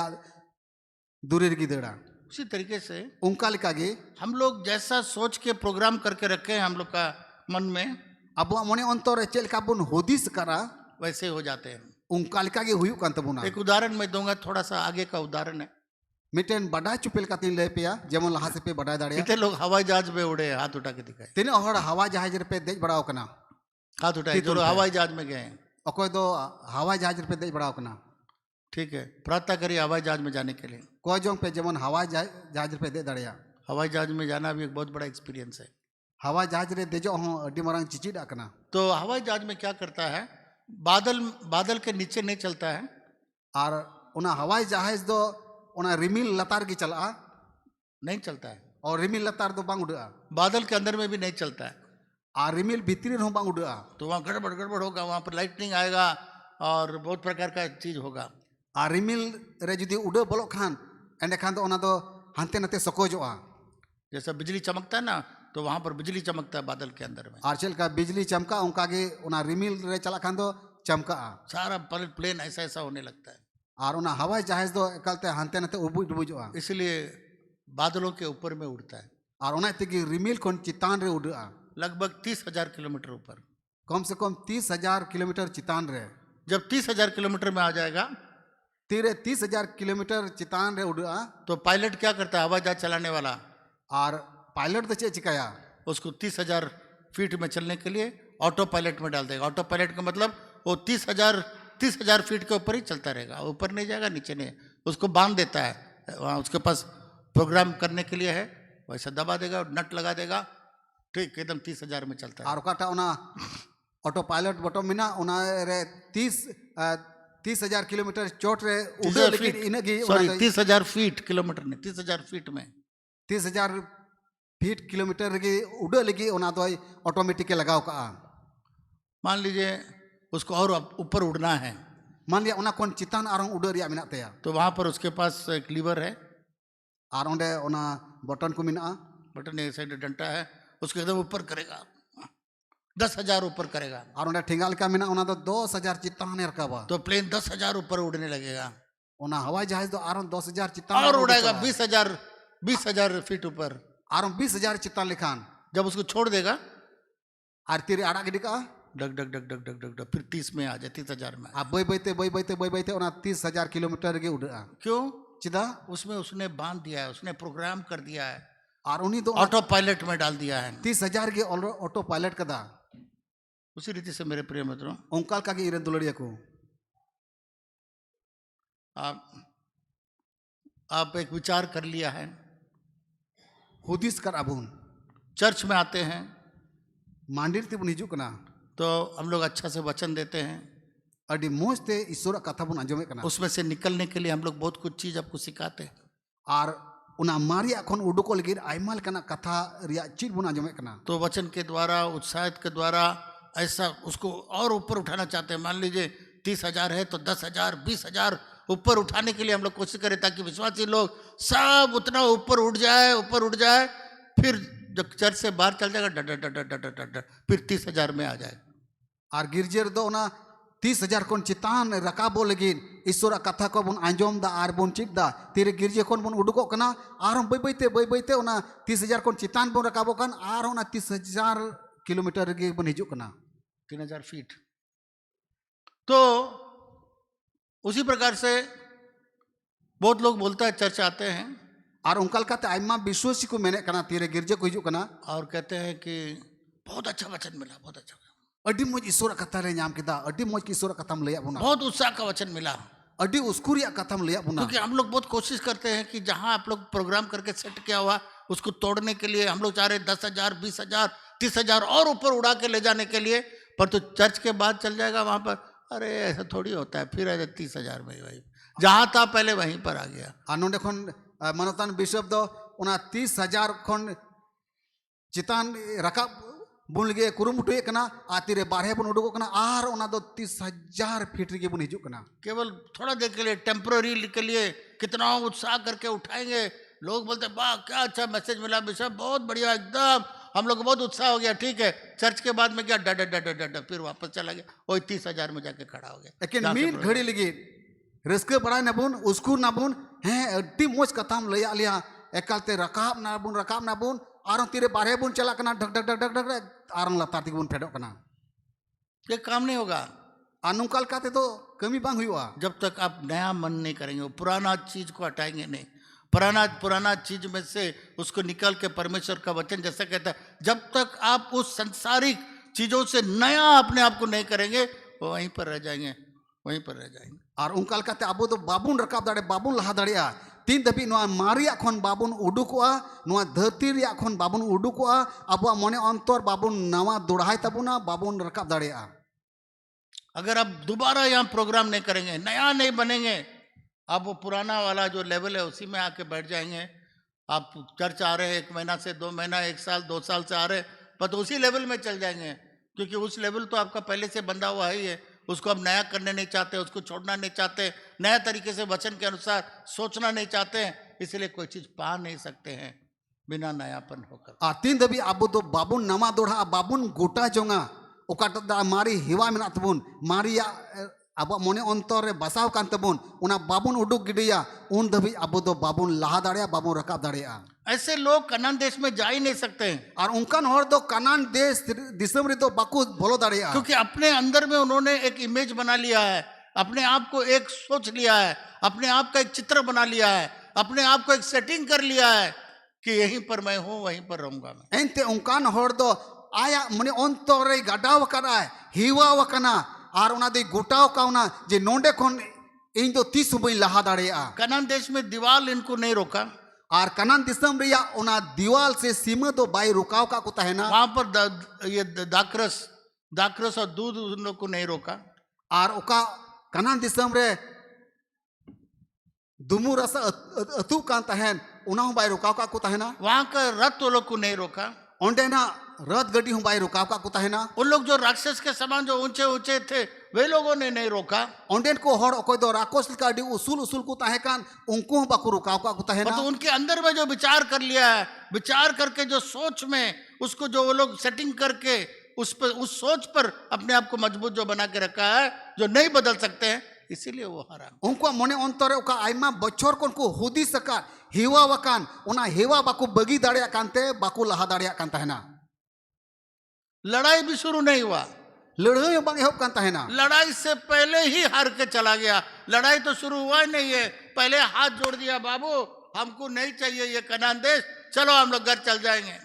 दूरी रे की दड़ा। उसी तरीके से उनका लिखा कि हम लोग जैसा सोच के प्रोग्राम करके रखे हैं हम लोग का मन में, अब मने अंतर चल का बुन होदिस करा वैसे हो जाते हैं। उनका लिखा कि हुई कांत बुना एक उदाहरण मैं दूंगा, थोड़ा सा आगे का उदाहरण है। मिटेन बड़ा चुपेल का तीन ले पिया जेमन लहा से पे बड़ा दाड़िया कितने लोग हवाई जहाज में उड़े, हाथ उठा के दिखाए, तीन हड़ हवा जहाज रे पे देज बड़ाओ कना हाथ उठाए जो लोग हवाई जहाज में गए हैं। अकोय दो हवा जहाज रे पे देज बड़ाओ कना। ठीक है, प्रार्थना करिए हवाई जहाज में जाने के लिए। कोई जों पे जेमन हवा जहाज रे पे दे दाड़िया हवाई जहाज में जाना भी एक बहुत बड़ा एक्सपीरियंस है। हवा जहाज रे देजो हो अड्डी मरंग चिचिड़ा कना। तो हवाई जहाज में क्या करता है, बादल के नीचे नहीं चलता है, और उना हवाई जहाज दो उना रिमिल लतार की चला नहीं चलता है, और रिमिल लतार दो बांग उड़ा बादल के अंदर में भी नहीं चलता है, और रिमिल भीतरी हो बांग उड़ा तो वहाँ गड़बड़ होगा, वहाँ पर लाइटनिंग आएगा और बहुत प्रकार का चीज होगा। और रिमिल रे जुदी उड़ा बोलो खान एंडे खान दो उना दो हंते नते सकोजोआ। जैसा बिजली चमकता है ना, तो वहाँ पर बिजली चमकता है बादल के अंदर में। और चल का बिजली चमका उनका के उना रिमिल रे चला खान दो चमका सारा प्लेन ऐसा होने लगता है। और उना हवाई जहाज दो एकालते हानते नाते उबुज डुबुजोआ इसलिए बादलों के ऊपर में उड़ता है, और उना तेगी रिमिल कोन चितान रे उडा लगभग 30,000 किलोमीटर ऊपर। कम से कम 30,000 किलोमीटर चितान रे जब 30,000 किलोमीटर में आ जाएगा तीरे 30,000 किलोमीटर चितान रे उडा तो पायलट क्या करता है, हवाई जहाज चलाने वाला और पायलट तो चे चिकाया उसको 30,000 फीट में चलने के लिए ऑटो पायलट में डाल देगा। ऑटो पायलट का मतलब वो 30,000 फीट के ऊपर ही चलता रहेगा, ऊपर नहीं जाएगा नीचे नहीं, उसको बांध देता है वहाँ, उसके पास प्रोग्राम करने के लिए है, वैसा दबा देगा नट लगा देगा, ठीक एकदम 30,000 में चलता है। और काटा उना ऑटो पायलट बटन मिना उना रे 30,000 किलोमीटर चोट रे उडे लेकिन इनगी सॉरी 30,000 फीट, किलोमीटर नहीं 30,000 फीट में 30,000 फीट किलोमीटर की उड़े लगी उना तो ऑटोमेटिक लगाव का। मान लीजिए उसको और ऊपर उड़ना है, मान लिया उना कोन चितान आरंग उड़े रिया मिना तया तो वहां पर उसके पास एक लीवर है और उंडे उना बटन को मिना बटन एक साइड डंटा है, उसको एकदम ऊपर करेगा, 10,000 ऊपर करेगा और उंडे ठेंगाल का मिना उना तो 10,000 चितान रकाबा तो प्लेन 10,000 ऊपर उड़ने लगेगा उना हवाई जहाज तो आरंग 10,000 चितान और उड़ाएगा 20,000 फीट ऊपर। आरंग 20,000 चितान लिखान जब उसको छोड़ देगा और तीरे आड़ा गिडी का डग डग डग डग डग डग डग फिर 30 में आ जाए, 30,000 में। आप बई बैते उना 30,000 किलोमीटर के उड़ा क्यों? चिदा उसमें उसने बांध दिया है, उसने प्रोग्राम कर दिया है, और उन्हीं तो ऑटो पायलट में डाल दिया है। 30,000 के ऑटो पायलट कदा उसी रीति से मेरे प्रिय मित्रों, ओंकाल का इरन दुलड़िया को आप एक विचार कर लिया है, हुदिस कर अबुन चर्च में आते हैं मांडिर तिबुन हिजू कना तो हम लोग अच्छा से वचन देते हैं, अडी मोज ते ईश्वर कथा बुन अंजमे कना उसमें से निकलने के लिए हम लोग बहुत कुछ चीज आपको सिखाते हैं। और उना मारिया खन उडुको लगिर आइमाल कना कथा रिया चीज बुन अंजमे कना तो वचन के द्वारा, उत्साहित के द्वारा ऐसा उसको और ऊपर उठाना चाहते हैं। मान लीजिए 30,000 है तो 10,000 20,000 ऊपर उठाने के लिए हम लोग कोशिश करें ताकि विश्वासी लोग सब उतना ऊपर उठ जाए, फिर जब चर्च से बाहर चल जाएगा डर डर डर डर डर फिर 30,000 में आ जाएगा। और गिरजेर दो उना 30,000 कोन चितान रकाबो लगिन ईश्वर कथा को बुन अंजम दा और बुन चिप दा तीरे गिरजे कोन बुन उडुको कना और बई बैते उना 30,000 कोन चितान बुन रकाबो कन और उना 30,000 किलोमीटर के बुन हिजू कना 3,000 फीट। तो उसी प्रकार से बहुत लोग बोलता है, चर्च आते हैं और उनका कहते आइमा विश्वासी को मैंने कना तीरे गिरजे को हिजू कना और कहते हैं कि बहुत अच्छा वचन मिला, बहुत अच्छा, अड्डी मोज ईश्वर कथा रे नाम किदा अड्डी मोज की ईश्वर कथाम लया बुना बहुत उत्साह का वचन मिला। अड्डी उसकुरिया कथाम लया बुना क्योंकि हम लोग बहुत कोशिश करते हैं कि जहां आप लोग प्रोग्राम करके सेट किया हुआ उसको तोड़ने के लिए हम लोग चाह रहे 10,000 20,000 30,000 और ऊपर उड़ा के ले जाने के लिए, पर तो चर्च के बाद चल जाएगा वहां पर, अरे ऐसा थोड़ी होता है, फिर आ जाए 30,000 में वही जहां था पहले वहीं पर आ गया। आनंद खन मनोतान बिशप दो उना 30,000 खन चितान रकाब बुन लगे कुरुमुटुए कना आतिरे बारहे बुन उडुको कना और उना दो 30,000 फीट रे बुन हिजू कना केवल थोड़ा देर के लिए, टेम्पररी के लिए कितना उत्साह करके उठाएंगे। लोग बोलते वाह क्या अच्छा मैसेज मिला बिशप, बहुत बढ़िया, एकदम हम लोग को बहुत उत्साह हो गया, ठीक है। चर्च के बाद में क्या डर डर डर डर फिर वापस चला गया, वही 30,000 में जाके खड़ा हो गया। लेकिन मीन घड़ी लगी रस्के बड़ा नबुन उसकुर नबुन हैं अड्डी मोज कथाम लया लिया एकालते रकाब नाबुन आरं तीरे बारहे बुन चला कना ढक ढक ढक ढक ढक आरं लतार तिग बुन फेडो कना ये काम नहीं होगा अनुकाल काते तो कमी बांग हुआ जब तक आप नया मन नहीं करेंगे, पुराना चीज को हटाएंगे नहीं, पुराना चीज में से उसको निकाल के परमेश्वर का वचन जैसा कहता है, जब तक आप उस संसारिक चीजों से नया अपने आप को नहीं करेंगे वो वहीं पर रह जाएंगे। और उनकाल काते अबो तो बाबुन रकाब दाड़े बाबुन लहा दाड़िया तीन दबी नोआ मारिया खन बाबुन उडुकोआ नोआ धरती रिया खन बाबुन उडुकोआ अबो मने अंतर बाबुन नवा दुड़ाई तबुना बाबुन रकाब दाड़िया। अगर आप दोबारा यहाँ प्रोग्राम नहीं करेंगे, नया नहीं बनेंगे, आप वो पुराना वाला जो लेवल है उसी में आके बैठ जाएंगे। आप चर्च आ रहे हैं 1 महीना से 2 महीना 1 साल 2 साल से आ रहे, पर तो उसी लेवल में चल जाएंगे, क्योंकि उस लेवल तो आपका पहले से बंधा हुआ ही है, उसको आप नया करने नहीं चाहते, उसको छोड़ना नहीं चाहते, नया तरीके से वचन के अनुसार सोचना नहीं चाहते हैं, इसलिए कोई चीज पा नहीं सकते हैं बिना नयापन होकर। तीन दबी अब तो बाबुन नवा दोड़ा बाबुन गोटा जोंगा ओकाटा मारी हिवा मेना तबुन मारिया ᱟᱵᱚ ᱢᱚᱱᱮ ᱚᱱᱛᱚᱨ ᱨᱮ ᱵᱟᱥᱟᱣ ᱠᱟᱱ ᱛᱟᱵᱚᱱ ᱚᱱᱟ ᱵᱟᱵᱚᱱ ᱩᱰᱩᱠ ᱜᱤᱰᱤᱭᱟ ᱩᱱ ᱫᱷᱟᱹᱵᱤᱡ ᱟᱵᱚ ᱫᱚ ᱵᱟᱵᱚᱱ ᱞᱟᱦᱟ दाᱲेᱭᱟᱜᱼᱟ ᱵᱟᱵᱚन रकाब दाड़ेᱭᱟᱜᱼᱟ। ऐसे लोग कनान देश में जा ही नहीं सकते हैं, और उनकान हर दो कनान देश दिसम रे दो बाकू बोलो दाड़ेयगा क्योंकि अपने अंदर में उन्होंने एक इमेज बना लिया है, अपने आप को एक सोच लिया है, अपने आप का एक चित्र बना लिया है, अपने आप को एक सेटिंग कर लिया है कि यहीं पर मैं हूं, वहीं पर रहूंगा मैं। एंते उनकान हर दो आया मने अंतर रे गाडाव करा हिवाव कना और उना दे गोटाव काउना जे नोंडे कोन इन दो 30 बई लहा दाड़ेयगा। कनान देश में दीवार इनको नहीं रोका, और कनान दिसम रिया उना दीवाल से सीमा दो बाई रुकाव का को तहना वहां पर ये दाखरस और दूध उन लोग को नहीं रोका, और ओका कनान दिसम रे दुमु रस अतु कान तहन उना हूं बाई रुकाव का को तहना वहां का रथ वो लोग को नहीं रोका। ओंडे ना रथ गड्डी हूं बाई रुकाव का को तहना उन लोग जो राक्षस के समान जो ऊंचे ऊंचे थे वे लोगों ने नहीं रोका। ओंडेन को हर ओकोय दो राकोस का डी उसूल उसूल को तहे कान उनको हूं बाकू रुकाव का को तहना तो उनके अंदर में जो विचार कर लिया है, विचार करके जो सोच में उसको जो वो लोग सेटिंग करके उस पर उस सोच पर अपने आप को मजबूत जो बना के रखा है, जो नहीं बदल सकते हैं, इसीलिए वो हारा। उनको मने अंतर रे ओका आइमा बच्चोर कोन को हुदी सका हिवा वकान उना हिवा बाकू बगी दाड़िया कानते बाकू लहा दाड़िया कान तहना लड़ाई भी शुरू नहीं हुआ, लड़ाई बांग एहब कान तहना लड़ाई से पहले ही हार के चला गया। लड़ाई तो शुरू हुआ ही नहीं है, पहले हाथ जोड़ दिया, बाबू हमको नहीं चाहिए ये कनान देश, चलो हम लोग घर चल जाएंगे।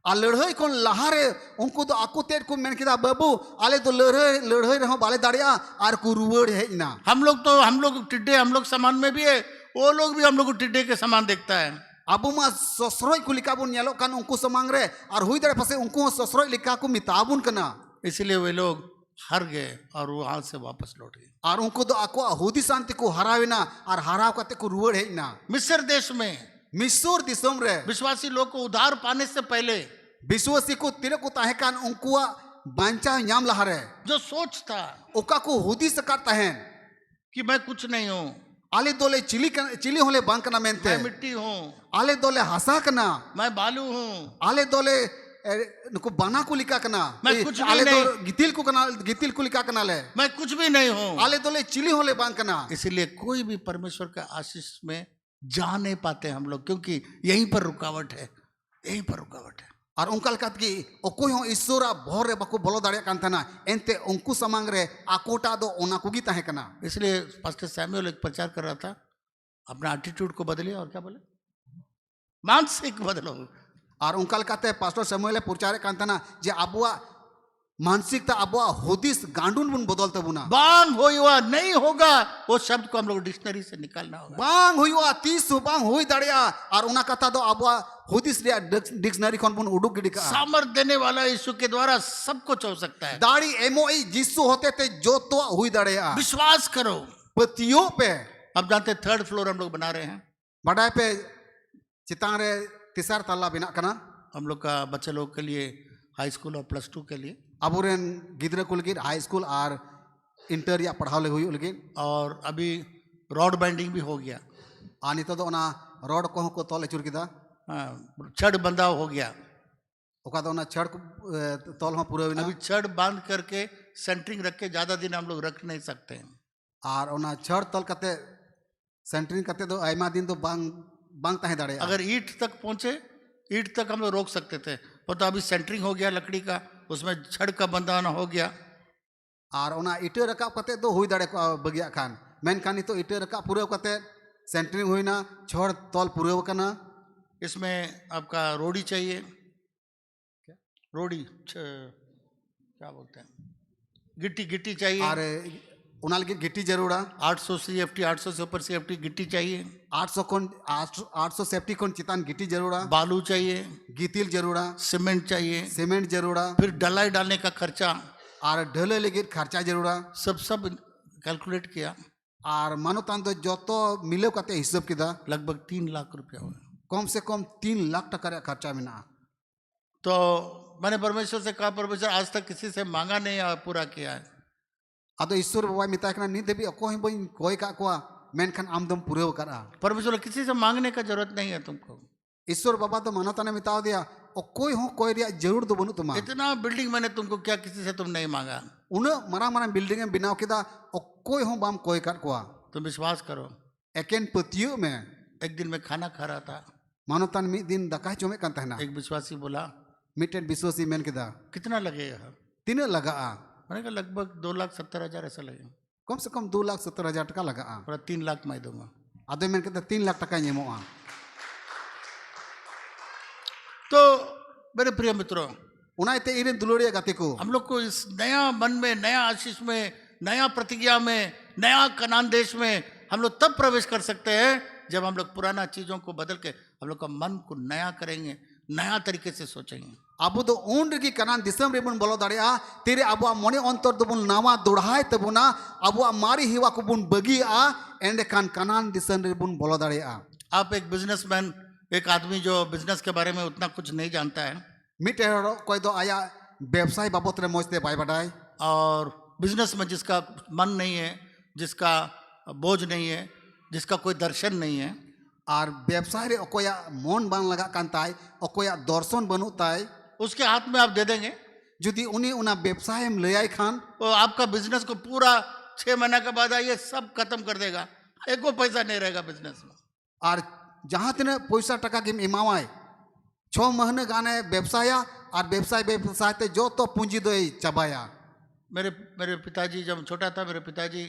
आ लड़ाई कोन लहारे उनको तो आकू तेर को मेन किदा बाबू आले तो लड़ाई रहो बाले दाड़िया आर को रुवड़ है इना हम लोग टिड्डे, हम लोग समान में भी है, वो लोग भी हम लोग को टिड्डे के समान देखता है। अबू मा ससरोय को लिखा बुन येलो कान उनको समांग रे और हुई दरे फसे उनको ससरोय लिखा को मिताबुन कना इसलिए वे लोग हार गए और वो हाथ से वापस लौट गए। और उनको तो आको हुदी शांति को हराविना और हराव करते को रुवड़ है इना मिस्र देश में मिसूर दिसम रे विश्वासी लोग को उधार पाने से पहले विश्वासी को तिरे को ताहे कान उनको बांचा नाम लहारे जो सोच था ओका को हुदी सकाता है कि मैं कुछ नहीं हूँ, आले दोले चिली होले बांग कना मेनते मैं मिट्टी हूँ, आले दोले हसा कना मैं बालू हूँ, आले दोले नुको बाना को लिखा कना मैं कुछ भी आले नहीं। दो गितिल को लिखा कना ले मैं कुछ भी नहीं हूँ। आले दोले चिली होले बांग कना इसलिए कोई भी परमेश्वर का आशीष में जा नहीं पाते हम लोग, क्योंकि यहीं पर रुकावट है, यहीं पर रुकावट है। और उनका लकात की ओकोय हो ईश्वरा भोर रे बाको बोलो दाड़िया कान थाना एनते उनको समांग रे आकोटा दो ओना कुगी ताहे कना। इसलिए पास्टर सैमुअल एक प्रचार कर रहा था, अपना एटीट्यूड को बदलिए और क्या बोले, मानसिक बदलो। और उनका लकाते पास्टर सैमुअल प्रचार कान थाना जे अबुआ मानसिकता अबुआ होदिस गांडून बुन बदलते बुना बांग होइवा नहीं होगा, वो शब्द को हम लोग डिक्शनरी से निकालना होगा। बांग हुआ 30 बांग हुई दाड़िया और उना कथा दो अबुआ होदिस रे डिक्शनरी कोन बुन उडुक गिडी का सामर्थ देने वाला यीशु के द्वारा सब कुछ हो सकता है। दाढ़ी एमओई जिसु होते थे जो तो हुई दाड़िया विश्वास करो। पतियों पे अब जानते 3rd फ्लोर हम लोग बना रहे हैं, बड़ाई पे चितांग रे तीसरा तल्ला बिना कना हम लोग का बच्चे लोग के लिए हाई स्कूल और +2 के लिए, अबुरेन गिद्र को लगी हाई स्कूल और इंटर या पढ़ाव ले हुई लगी और अभी रॉड बाइंडिंग भी हो गया। आनी तो ओना रोड को तोल चुर किदा छड़ बंधा हो गया, ओका तो ओना छड़ तोल हो पूरा अभी छड़ बांध करके सेंटरिंग रख के ज्यादा दिन हम लोग रख नहीं सकते हैं। और ओना छड़ तोल कते सेंटरिंग कते तो आयमा दिन तो बांग बांग ताहे दाड़े अगर ईंट तक पहुंचे, ईंट तक हम लोग रोक सकते थे, पर तो अभी सेंटरिंग हो गया लकड़ी का, उसमें छड़ का बंधाना हो गया। और ओना इटे रकाब कते तो हुई दाड़े बगिया खान मेन खानी तो इटे रकाब पूरा कते सेंटरिंग हुईना छड़ तोल पूरा कना। इसमें आपका रोड़ी चाहिए, क्या रोड़ी क्या बोलते हैं, गिट्टी चाहिए। और उना लगी गिट्टी जरूरा 800 CFT, 800 से ऊपर CFT गिट्टी चाहिए। 800 सेफ्टी कोन चितान गिट्टी जरूरा, बालू चाहिए, गितिल जरूरा, सीमेंट चाहिए, सीमेंट जरूरा, फिर डलाई डालने का खर्चा, और ढले लगी खर्चा जरूरा सब कैलकुलेट किया और मानो तान तो जो तो मिले कते हिसाब किदा लगभग 3 लाख रुपया हुआ। कम से कम 3 लाख टका रे खर्चा मिना। तो मैंने परमेश्वर से कहा, परमेश्वर आज तक किसी से मांगा नहीं और पूरा किया है। अदो ईश्वर बाबा मिता कना नी देबी कोई बई कोई का कोआ मेनखान आमदम पूरे करा। परमेश्वर किसी से मांगने का जरूरत नहीं है तुमको, ईश्वर बाबा तो मानवता ने मिताव दिया और कोई हो कोई रिया जरूर तो बनु तुमा इतना बिल्डिंग मैंने तुमको क्या किसी से तुम नहीं मांगा, उन मरा मरा बिल्डिंग में बिनाव किदा और कोई हो बाम कोई कर कोआ तुम विश्वास करो। एकेन पतियो में एक दिन मैं खाना खा रहा था, मानवता ने दिन दका चुमे कान तहना एक विश्वासी बोला मिटेन विश्वासी मेन किदा कितना लगेगा? तीन लगा मैंने कहा लगभग 2,70,000 ऐसा लगेगा। कम से कम 2,70,000 टका लगा बोला 3 लाख मैं दूंगा। आदमी मेन किदा 3 लाख टका नेमोआ। तो मेरे प्रिय मित्रों, उनाइते इरेन दुलोड़िया गाते को हम लोग को इस नया मन में, नया आशीष में, नया प्रतिज्ञा में, नया कनान देश में हम लोग तब प्रवेश कर सकते हैं जब हम लोग पुराना चीजों को बदल के हम लोग का मन को नया करेंगे, नया तरीके से सोचेंगे। अब तो उन रगी कनान दिसम रे बन बोलो दाड़िया तेरे अब मने अंतर दो बन नामा दोड़ाय तबुना अब मारी हिवा को बन बगिया एंड कान कनान दिसम रे बन बोलो दाड़िया। आप एक बिजनेसमैन, एक आदमी जो बिजनेस के बारे में उतना कुछ नहीं जानता है मिटे कोई तो आया व्यवसाय बाबत रे मोजते बाय बडाय और बिजनेस में जिसका मन नहीं है, जिसका बोझ नहीं है, जिसका कोई दर्शन नहीं है, और व्यवसाय रे ओकोया मन बांग लगा कांताय ओकोया दर्शन बनु ताय उसके हाथ में आप दे देंगे, जुदी उनी उना व्यवसाय में ले आई खान तो आपका बिजनेस को पूरा 6 महीना के बाद ये सब खत्म कर देगा, एको पैसा नहीं रहेगा बिजनेस में। और जहाँ तिने पैसा टका के इमावाय 6 महीने गाने व्यवसाय और व्यवसाय ते जो तो पूंजी दो चबाया। मेरे पिताजी जब छोटा था, मेरे पिताजी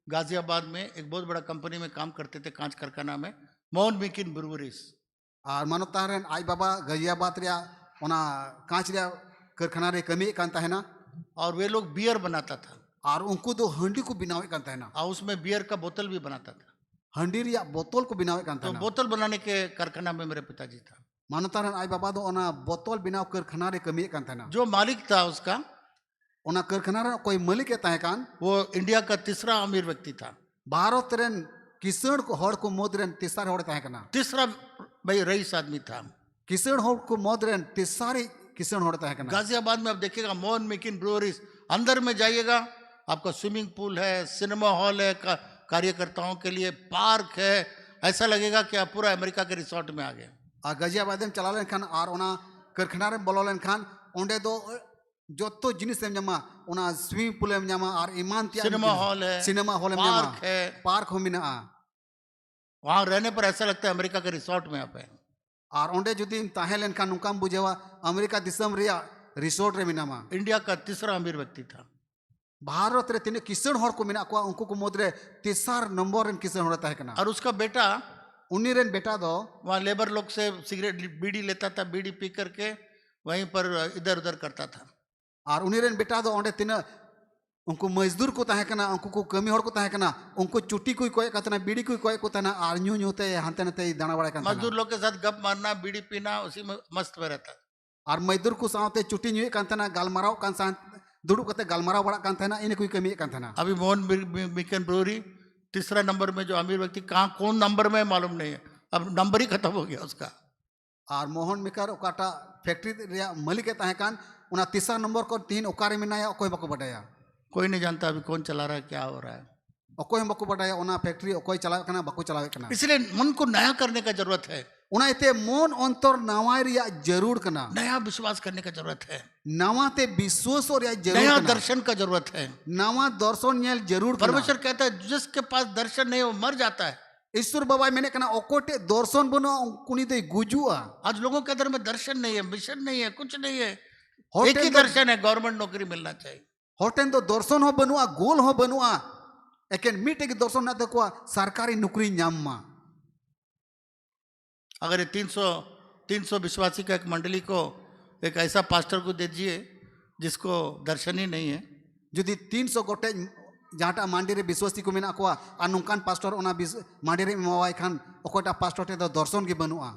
गाजियाबाद में एक बहुत बड़ा कंपनी में काम करते थे, कांच कारखाना में, मोहन मिकिन ब्रूवरीज। और मानवता रेन आई बाबा गाजियाबाद रे ओना कांच रे कारखाना रे कमी कांता है ना, और वे लोग बियर बनाता था और उनको तो हंडी को बिनावे कांता है ना, और उसमें बियर का बोतल भी बनाता था। हंडी रे बोतल को बिनावे कांता तो है ना। बोतल बनाने के कारखाना में मेरे पिताजी था। मानवता रेन आई बाबा दो ओना बोतल बिनाव कारखाना रे कमी कांता है ना। जो मालिक था उसका, ओना कारखाना रे कोई मालिक है ताहे कान वो इंडिया का तीसरा अमीर व्यक्ति था। भारत रेन किसान को हड़ को मोद रेन तीसरा हड़ ताहे कना, तीसरा भाई रईस आदमी था। किसान हड़ को मोद रेन तीसरी किसान हड़ ताहे कना। गाजियाबाद में आप देखिएगा मोहन मिकिन ब्रूवरीज, अंदर में जाइएगा आपका स्विमिंग पूल है, सिनेमा हॉल है, कार्यकर्ताओं के लिए पार्क है, ऐसा लगेगा कि आप पूरा अमेरिका के रिसोर्ट में आ गए। और गाजियाबाद में चला लेन खान और ओना कारखाना रे बोलो लेन खान ओंडे दो जो तो जिनिस में जमा ओना स्विमिंग पूल में जमा और ईमान तिया सिनेमा हॉल है, सिनेमा हॉल में पार्क जमा है, पार्क हो मिना वहां रहने पर ऐसा लगता है अमेरिका के रिसोर्ट में आप हैं। और ओंडे जुदी ताहे लेन खान उनका बुझेवा अमेरिका दिसम रे रिसोर्ट रे मिनामा। इंडिया का तीसरा अमीर व्यक्ति था। भारत रे तिने किसान हड़ को मिना को उनको को मोद रे तीसर नंबर रेन किसान हड़ ताहे कना। और उसका बेटा उन्नी रेन बेटा दो वहाँ लेबर लोग से सिगरेट बीड़ी लेता था, बीड़ी पी करके वहीं पर इधर उधर करता था। और उन्नी रेन बेटा दो ओंडे तिने उनको मजदूर को ताहे कना, उनको को कमी हड़ को ताहे कना, उनको चुट्टी कोई कोई कतना, बीड़ी कोई कोई को तना और न्यू न्यू ते हंते नते दाना बड़ा कना। मजदूर लोग के साथ गप मारना, बीड़ी पीना, उसी में मस्त में रहता। और मजदूर को साथे चुट्टी न्यू कान तना गालमाराव कान सा दुड़ुब कते गालमाराव बड़ा कान तना इन कोई कमी कान तना। अभी मोहन मिकिन ब्रूवरी तीसरा नंबर में जो अमीर व्यक्ति, कहाँ कौन नंबर में मालूम नहीं है, अब नंबर ही खत्म हो गया उसका। और मोहन मिकर ओकाटा फैक्ट्री रे मालिक है ताहे कान उना तीसरा नंबर को 3 ओकारे मिनाया कोई बको बटाया, कोई नहीं जानता अभी कौन चला रहा है, क्या हो रहा है। ओकोय बको बटाया उना फैक्ट्री ओकोय चलावे कना बको चलावे कना। इसलिए मन को नया करने का जरूरत है, उना इते मन अंतर नवाय रिया जरूर कना, नया विश्वास करने का जरूरत है, नवाते विश्वास और रिया जरूर नया कना, दर्शन का जरूरत है। नवा दर्शन नेल जरूर कना। परमेश्वर कहता है जिसके पास दर्शन नहीं है वो मर जाता है। ईश्वर बाबा मैंने कना ओकोटे दर्शन बनो कुनी ते गुजुआ। आज लोगों के अंदर में दर्शन नहीं है, मिशन नहीं है, कुछ नहीं है। होटल एक ही तो- दर्शन है, गवर्नमेंट नौकरी मिलना चाहिए। होटेन तो दर्शन हो बनुआ, गोल हो बनुआ, एकेन मीटे के दर्शन ना तकुआ सरकारी नौकरी न्याम्मा। अगर ये 300 विश्वासी का एक मंडली को एक ऐसा पास्टर को दे दीजिए जिसको दर्शन ही नहीं है, जुदी 300 गोटे जहाँटा मांडी रे विश्वासी को मेना कोआ आ नुकान पास्टर ओना मांडी रे मवाई खान ओकोटा पास्टर ते दर्शन के बनुआ।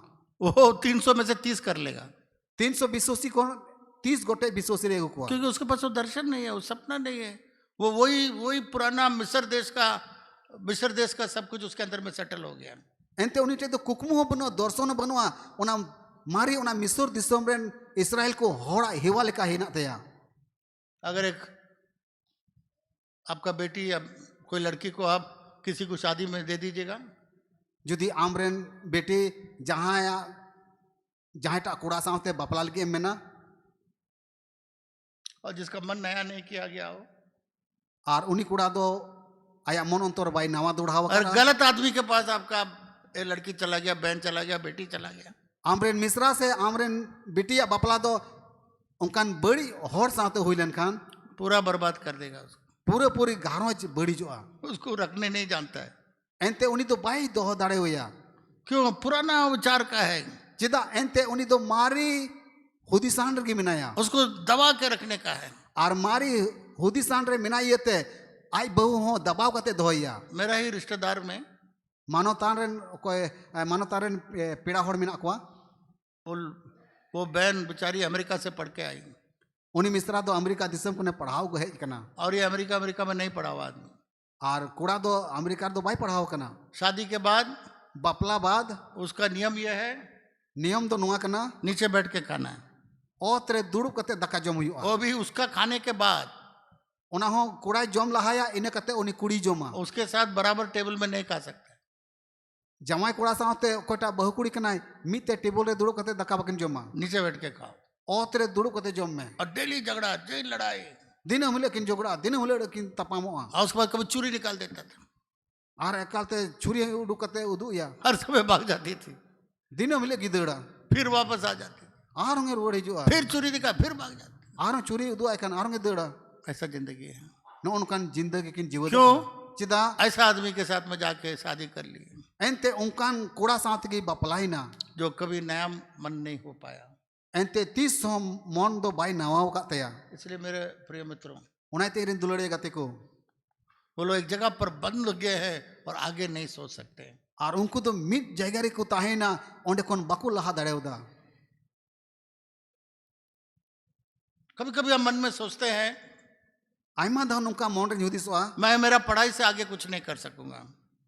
वो 300 में से 30 कर लेगा, 300 विश्वासी को 30 गोटे विश्वासी रे कोआ, क्योंकि उसके पास वो दर्शन नहीं है, वो सपना नहीं है। वो वही पुराना मिस्र देश का सब कुछ उसके अंदर में सेटल हो गया। एंते उनी टे तो कुकमु हो बनुआ, दर्शन बनुआ, ओना मारी ओना मिस्र दिसम रेन इस्राएल को होड़ा हेवा लेका हेना तया। अगर एक आपका बेटी या कोई लड़की को आप किसी को शादी में दे दीजिएगा, जुदी आमरेन बेटी जहाँ या जहाँटा कोड़ा साथे बापला लगे मेना और जिसका मन नया नहीं किया गया हो, और उनी कोड़ा दो आया मन अंतर बाई नवा दोढ़ाव और गलत आदमी के पास आपका ये लड़की चला गया, बहन चला गया, बेटी चला गया, आमरेन मिश्रा से आमरेन बिटिया बापला दो उनकान बड़ी हर साथे हुई लेनखान पूरा बर्बाद कर देगा उसको। पूरे पूरी घारोज बड़ी जोआ उसको रखने नहीं जानता है। एनते उनी तो बाई दोह दाड़े हुआ क्यों? पुराना विचार का है, चिदा एनते उनी तो मारी हुदिसान रे मिनाया उसको दबा के रखने का है। और मारी हुदिसान रे मिनाइते आई बहु हो दबाव कते दोहया। मेरा ही रिश्तेदार में मानवतान कोई मानवतान पीड़ा हड़ मिना कोआ वो बहन बेचारी अमेरिका से पढ़ के आई, उनी मिश्रा दो अमेरिका दिसम को ने पढ़ाओ को है कना और ये अमेरिका में नहीं पढ़ा हुआ आदमी। और कुड़ा दो अमेरिका दो बाई पढ़ाओ कना। शादी के बाद बापला बाद उसका नियम यह है, नियम दो नुआ कना नीचे बैठ के खाना है, ओ तेरे दुड़ुब कते दका जम हुआ वो भी उसका खाने के बाद। उना हो कुड़ा जम लहाया इने कते उनी कुड़ी जमा उसके साथ बराबर टेबल में नहीं खा सकता। जमाई कोड़ा साथे कोटा बहु कुड़ी कना मिते टेबल रे दुड़ुब कते दका बकिन जमा नीचे बैठ के खाओ। ओ तेरे दुड़ुब कते जम में और डेली झगड़ा, डेली लड़ाई, दिन हमले किन झगड़ा दिन हमले किन तपामोआ। और उसके बाद कभी चूरी निकाल देता था और एकालते छुरी उडु कते उदु या हर समय भाग जाती थी, दिन हमले गिदड़ा फिर वापस आ जाती, आर होंगे रोड हिजुआ फिर चूरी दिखा, फिर भाग जाती। आर चुरी उदु आइकन आर होंगे दड़ा ऐसा जिंदगी है। न उनकान जिंदगी किन जीवन क्यों? चिदा ऐसा आदमी के साथ में जाके शादी कर ली एनते उनकान कोड़ा साथ की बापलाई ना जो कभी नया मन नहीं हो पाया। एनते 30 हम मन दो बाई नवाव का तया। इसलिए मेरे प्रिय मित्रों, उनाते इरिन दुलड़े गते को वो लोग एक जगह पर बंद गए हैं और आगे नहीं सोच सकते। और उनको तो मिट जगह रे को ताहेना ओंडे कोन बाकु लहा दड़ेउदा। कभी कभी हम मन में सोचते हैं आयमा दा नुका मन रे हुदिसवा मैं मेरा पढ़ाई से आगे कुछ नहीं कर सकूंगा,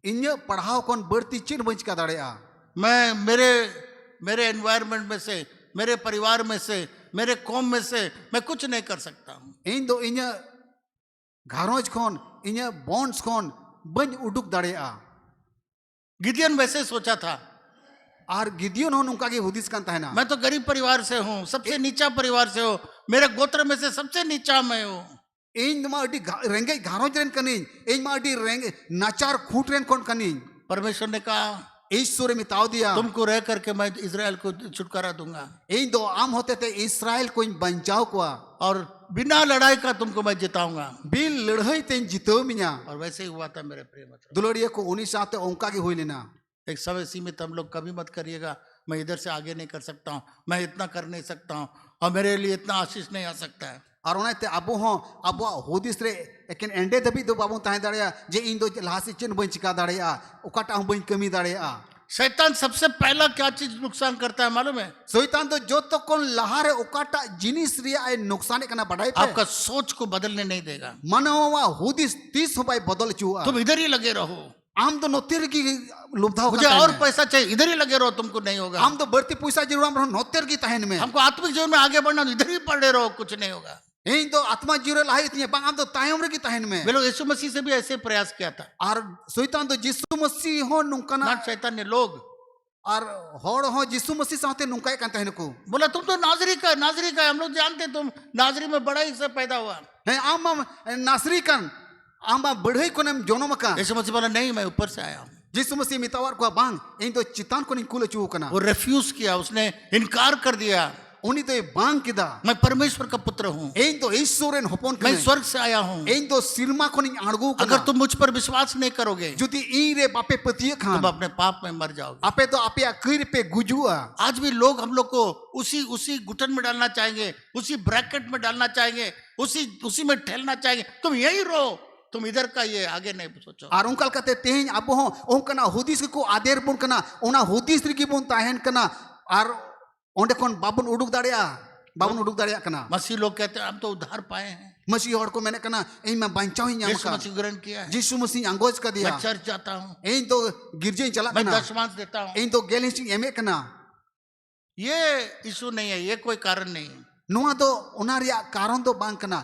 इन्य पढ़ाओ कोन बढ़ती चिन बंच का दड़ेआ। मैं मेरे एनवायरनमेंट में से, मेरे परिवार में से, मेरे कौम में से मैं कुछ नहीं कर सकता हूँ। इन दो इन्य घारोज कोन इन्य बॉन्ड्स कोन बंज उडुक दड़ेआ। गिदियन वैसे सोचा था, और गिदियोन हो नुका के हुदिस कान ताहेना मैं तो गरीब परिवार से हूँ, सबसे नीचा परिवार से हो, मेरे गोत्र में से सबसे नीचा मैं हूँ। इन मा अडी रेंगे घारोज रेन कनी इन मा अडी रेंगे नाचार खूट रेन कोन कनी। परमेश्वर ने कहा ईश्वर मिताव दिया तुमको रह करके मैं इजराइल को छुटकारा दूंगा, इन दो आम होते थे इसराइल को बंचाओ को और बिना लड़ाई का तुमको मैं जिताऊंगा। बिल लड़ाई तेन जितो मिया। और वैसे ही हुआ था मेरे प्रिय मित्र। दुलड़िया को उन्हीं साथ ओंका की हुई लेना। एक समय सीमित हम लोग कभी मत करिएगा मैं इधर से आगे नहीं कर सकता हूँ, मैं इतना कर नहीं सकता हूँ, और मेरे लिए इतना आशीष नहीं आ सकता है। और उन्हें अबो हो अब हुदिस रे एकिन एंडे दबी दो बाबू ताहे दड़िया जे इन दो लासी चिन बंच का दड़िया ओकाटा हम बंच कमी दड़िया। शैतान सबसे पहला क्या चीज नुकसान करता है मालूम है? शैतान तो जो तो कौन लहारे ओकाटा जिनिस रिया ए नुकसान करना बढ़ाई पे आपका सोच को बदलने नहीं देगा। मनोवा हुदिस 30 हो पाए बदल चुआ। तुम इधर ही लगे रहो, आम तो नोतेर की लुब्धा मुझे और पैसा चाहिए, इधर ही लगे रहो, तुमको नहीं होगा। हम तो बढ़ती पैसा जरूर हम नोतेर की तहन में हमको आत्मिक जीवन में आगे बढ़ना, इधर ही पड़े रहो, कुछ नहीं होगा। इन तो आत्मा जीरो लाई इतनी बांग हम तो तायम रे की तहन में। वे लोग यीशु मसीह से भी ऐसे प्रयास किया था। और शैतान तो यीशु मसीह हो नुकना ना शैतान ने लोग और होड़ हो यीशु मसीह साथे नुकाय का तहन को बोला तुम तो नाजरी का हम लोग जानते तुम नाजरी में बड़ा ही से पैदा हुआ है। आम नासरी कन आम बढ़ई को नम जोनम का। यीशु मसीह बोला नहीं मैं ऊपर से आया हूँ। यीशु मसीह मितावर को बांग इन तो चितान को निकुल चू कना। वो रिफ्यूज किया, उसने इनकार कर दिया। उन्हीं तो बांग किदा मैं परमेश्वर का पुत्र हूँ, इन तो ईश्वरन होपन मैं स्वर्ग से आया हूँ। इन तो सिरमा को नहीं आड़गू कना। अगर तुम मुझ पर विश्वास नहीं करोगे जुती ई रे बापे पतिये खान तुम अपने पाप में मर जाओगे। आपे तो आपे अकीर पे गुजुआ। आज भी लोग हम लोग को उसी घुटन में डालना चाहेंगे, उसी ब्रैकेट में डालना चाहेंगे, उसी में ठेलना चाहेंगे। तुम यही रहो, तुम इधर का ये आगे नहीं सोचो। और उनका कहते तेहन अब हो ओंकना हुदिस को आदेर बुन कना ओना हुदिस री की बुन ताहन कना और ओंडे कोन बाबुन उडुक दाड़िया बाबुन उडुक दाड़िया कना। मसीह लोग कहते हैं हम तो उद्धार पाए हैं, मसीह और को मैंने कना इन में बंचाओ ही न्याम यीशु का मसीह ग्रहण किया है, यीशु मसीह अंगोज का दिया। मैं चर्च जाता हूँ, इन तो गिरजे चला मैं कना 10 देता हूँ। इन तो गेलिंग एमे कना। ये इशू नहीं है, ये कोई कारण नहीं है। नुआ तो उना रिया कारण तो बांग कना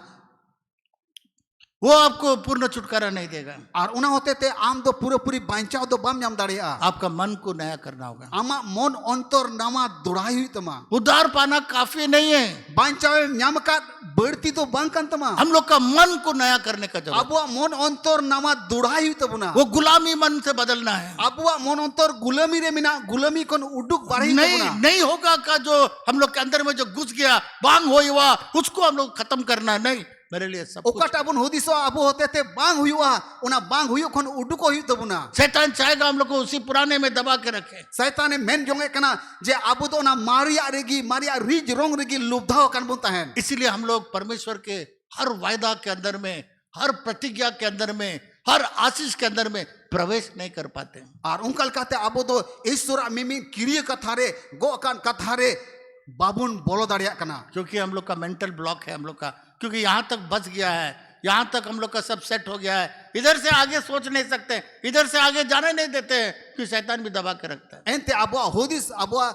वो आपको पूर्ण छुटकारा नहीं देगा। और उना होते ते आम दो पूरे पूरी बांचाव दो बाम नाम दाड़िया आपका मन को नया करना होगा। आमा मन अंतर नामा दुड़ाई हुई तमा उद्धार पाना काफी नहीं है, बांचाव नाम का बढ़ती तो बांग कान तमा हम लोग का मन को नया करने का जरूरत। अबुआ मन अंतर नामा दुड़ाई हुई तबुना वो गुलामी मन से बदलना है। अबुआ मन अंतर गुलामी रे मिना गुलामी कोन उडुक बारही नहीं तबुना नहीं होगा का जो हम लोग के अंदर में जो घुस गया बांग हो हुआ उसको हम लोग खत्म करना है। नहीं, मेरे लिए सब कुछ। ओकाटा बुन हुदिसो अबु होते ते बांग हुआ उना बांग हुई कोन उडुक हुई तबुना शैतान चाहेगा हम लोग को उसी पुराने में दबा के रखे। शैतान ने मेन जोंगे कना जे अबु तो ना मारिया रेगी मारिया रिज रोंग रेगी लुब्धाव कान बुन ताहेन। इसीलिए हम लोग परमेश्वर के हर वायदा के अंदर में, हर प्रतिज्ञा के अंदर में, हर आशीष के अंदर में प्रवेश नहीं कर पाते। और उनकल कहते अबु तो ईश्वर मिमी किरिय कथारे गो कान कथारे बाबुन बोलो दाड़िया कना क्योंकि हम लोग का मेंटल ब्लॉक है हम लोग का, क्योंकि यहाँ तक बच गया है, यहाँ तक हम लोग का सब सेट हो गया है। इधर से आगे सोच नहीं सकते, इधर से आगे जाने नहीं देते, क्योंकि शैतान भी दबा के रखता है। एंते अबुआ हुदिस अबुआ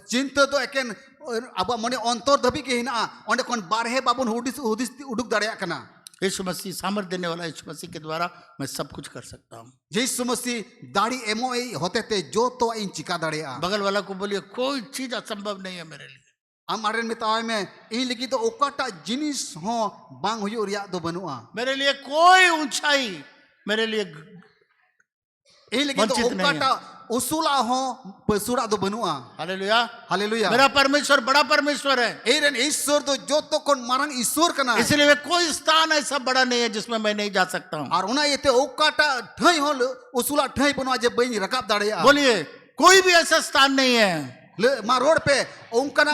चिंता तो एकेन अबुआ मने अंतर दबी के हिना ओंडे कोन बारहे बाबुन हुदिस हुदिस उडुक दाड़िया कना। यीशु मसीह सामर्थ देने वाला यीशु मसीह के द्वारा मैं सब कुछ कर सकता हूँ। यीशु मसीह दाढ़ी एमो ए होते ते जो तो इन चिका दाड़िया बगल वाला को बोलिए कोई चीज असंभव नहीं है मेरे लिए। हमारे मिताय में इन लिखी तो ओकाटा जिनिस हो बांग हुयो रिया दो बनुआ मेरे लिए कोई ऊंचाई मेरे लिए इन लिखी तो वंचित नहीं है। ओकाटा उसूला हो पसुरा दो बनुआ। Hallelujah, hallelujah. मेरा परमेश्वर बड़ा परमेश्वर है। एरन ईश्वर तो जो तो कोन मारंग ईश्वर कना इसलिए वे कोई स्थान ऐसा बड़ा नहीं है जिसमें मैं नहीं जा सकता हूँ। और उना येते ओकाटा ठई हो उसूला ठई बनुआ जे बई रकाब दाड़िया बोलिए कोई भी ऐसा स्थान नहीं है, मा रोड पे उनकना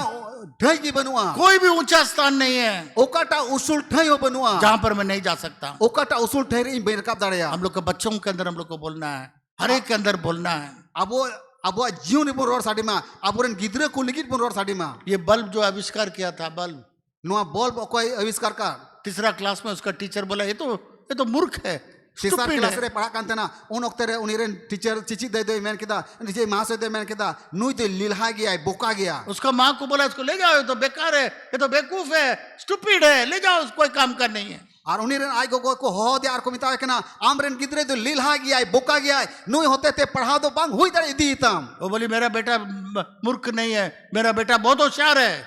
ठई की बनुआ कोई भी ऊंचा स्थान नहीं है ओकाटा उसूल ठई हो बनुआ जहां पर मैं नहीं जा सकता। ओकाटा उसूल ठई रे बई रकाब दाड़िया हम लोग के बच्चों के अंदर हम लोग को बोलना है, हर एक के अंदर बोलना है। अबो अबो जीवन बन रोड साडी मा अबोरन गिद्रे को लिखित बन रोड साडी मा ये बल्ब जो आविष्कार किया था, बल्ब नुआ बल्ब कोई आविष्कार का तीसरा क्लास में उसका टीचर बोला ये तो मूर्ख है, तीसरा stupid क्लास है। रे पढ़ा कांते ना उन वक्त रे उनिरेन टीचर चिची दे दे मैन केदा जे महाशय दे मैन केदा नुई तो लिलहा गया है बोका गया उसका माँ को बोला इसको ले जाओ, ये तो बेकार है, ये तो बेवकूफ है, स्टूपिड है, ले जाओ, कोई काम का नहीं है। और उनिरेन आई गो को हो दे आर को मिता केना आमरेन गिद्रे तो लिलहा गया है बोका गया है नुई होते ते पढ़ा दो बांग हुई दे दी तम वो बोली मेरा बेटा मूर्ख नहीं है, मेरा बेटा बहुत होशियार है।